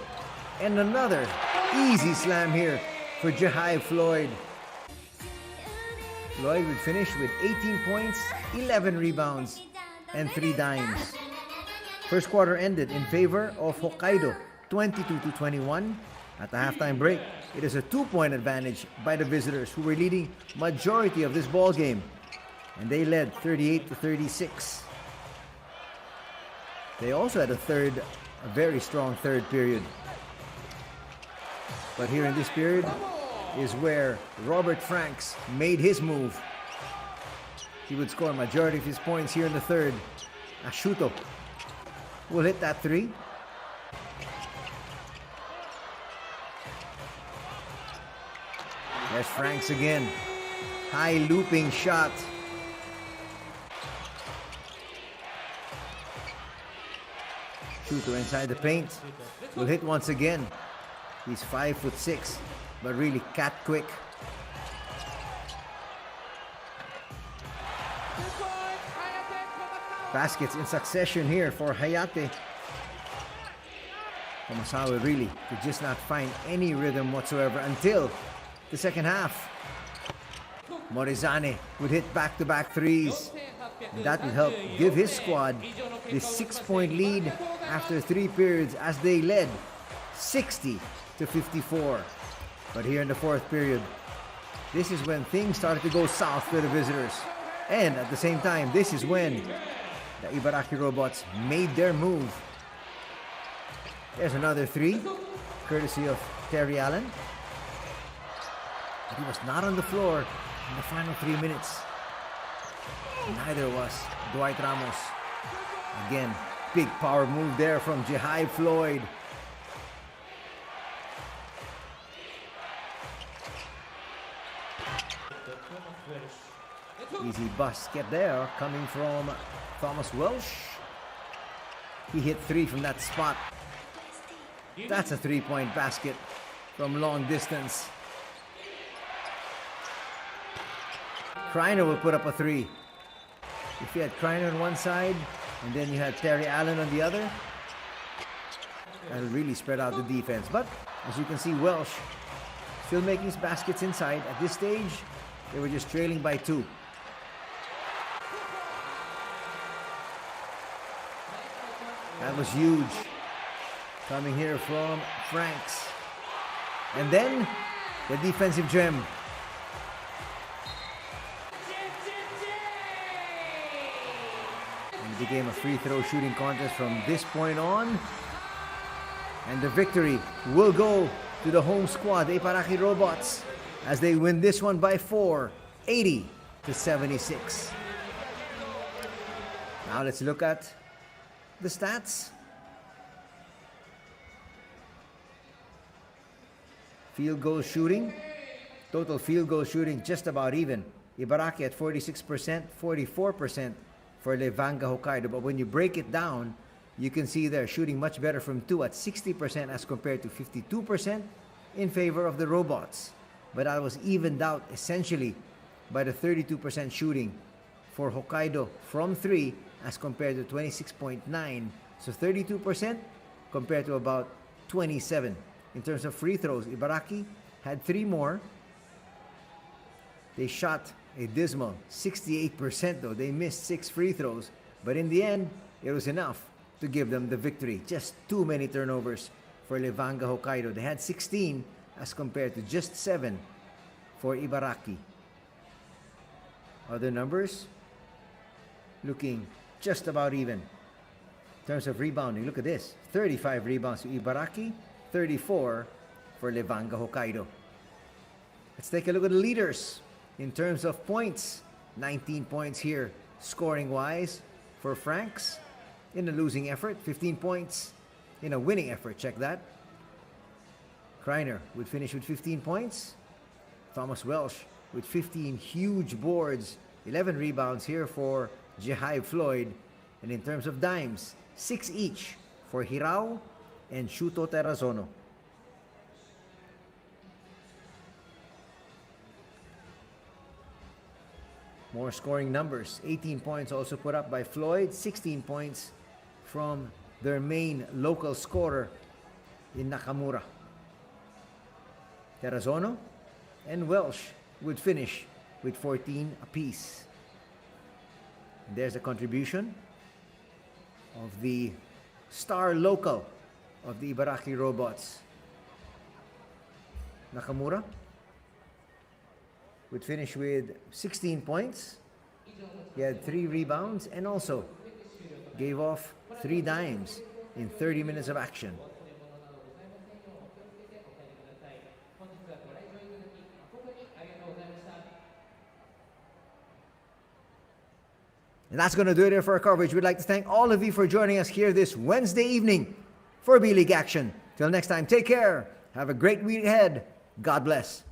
And another easy slam here for Jihai Floyd. Floyd would finish with 18 points, 11 rebounds, and 3 dimes. First quarter ended in favor of Hokkaido, 22-21. At the halftime break, it is a 2-point advantage by the visitors, who were leading majority of this ball game, and they led 38-36. They also had a very strong third period. But here in this period is where Robert Franks made his move. He would score a majority of his points here in the third. Ashuto will hit that three. There's Franks again. High looping shot. Shuto inside the paint. Will hit once again. He's 5'6", but really cat quick. baskets in succession here for Hayate. Tomasawa really could just not find any rhythm whatsoever until the second half. Morizane would hit back-to-back threes. And that would help give his squad this 6-point lead after 3 periods as they led 60-54. But here in the 4th period, this is when things started to go south for the visitors. And at the same time, this is when the Ibaraki Robots made their move. There's another 3, courtesy of Terry Allen. But he was not on the floor in the final 3 minutes. Neither was Dwight Ramos. Again, big power move there from Jihai Floyd. Easy basket there coming from Thomas Welsh. He hit 3 from that spot. That's a 3-point basket from long distance. Kreiner will put up a 3. If you had Kreiner on one side and then you had Terry Allen on the other, that'll really spread out the defense. But as you can see, Welsh still making his baskets inside. At this stage, they were just trailing by 2. That was huge. Coming here from Franks. And then the defensive gem. And it became a free throw shooting contest from this point on. And the victory will go to the home squad, the Ibaraki Robots, as they win this one by 4, 80-76. Now let's look at the stats. Field goal shooting, total field goal shooting just about even. Ibaraki at 46%, 44% for Levanga Hokkaido. But when you break it down, you can see they're shooting much better from 2 at 60% as compared to 52% in favor of the Robots. But that was evened out essentially by the 32% shooting for Hokkaido from 3 as compared to 26.9. So 32% compared to about 27. In terms of free throws, Ibaraki had 3 more. They shot a dismal 68% though. They missed 6 free throws. But in the end, it was enough to give them the victory. Just too many turnovers for Levanga Hokkaido. They had 16 as compared to just 7 for Ibaraki. Other numbers looking just about even. In terms of rebounding, look at this. 35 rebounds to Ibaraki, 34 for Levanga Hokkaido. Let's take a look at the leaders. In terms of points, 19 points here scoring-wise for Franks in a losing effort. 15 points in a winning effort. Check that. Kreiner would finish with 15 points. Thomas Welsh with 15 huge boards. 11 rebounds here for Jihai Floyd. And in terms of dimes, 6 each for Hirao and Shuto Terrazono. More scoring numbers. 18 points also put up by Floyd. 16 points from their main local scorer in Nakamura. Terrazono and Welsh would finish with 14 apiece. And there's a contribution of the star local of the Ibaraki Robots. Nakamura would finish with 16 points. He had 3 rebounds and also gave off 3 dimes in 30 minutes of action. And that's going to do it here for our coverage. We'd like to thank all of you for joining us here this Wednesday evening for B.LEAGUE action. Till next time, take care. Have a great week ahead. God bless.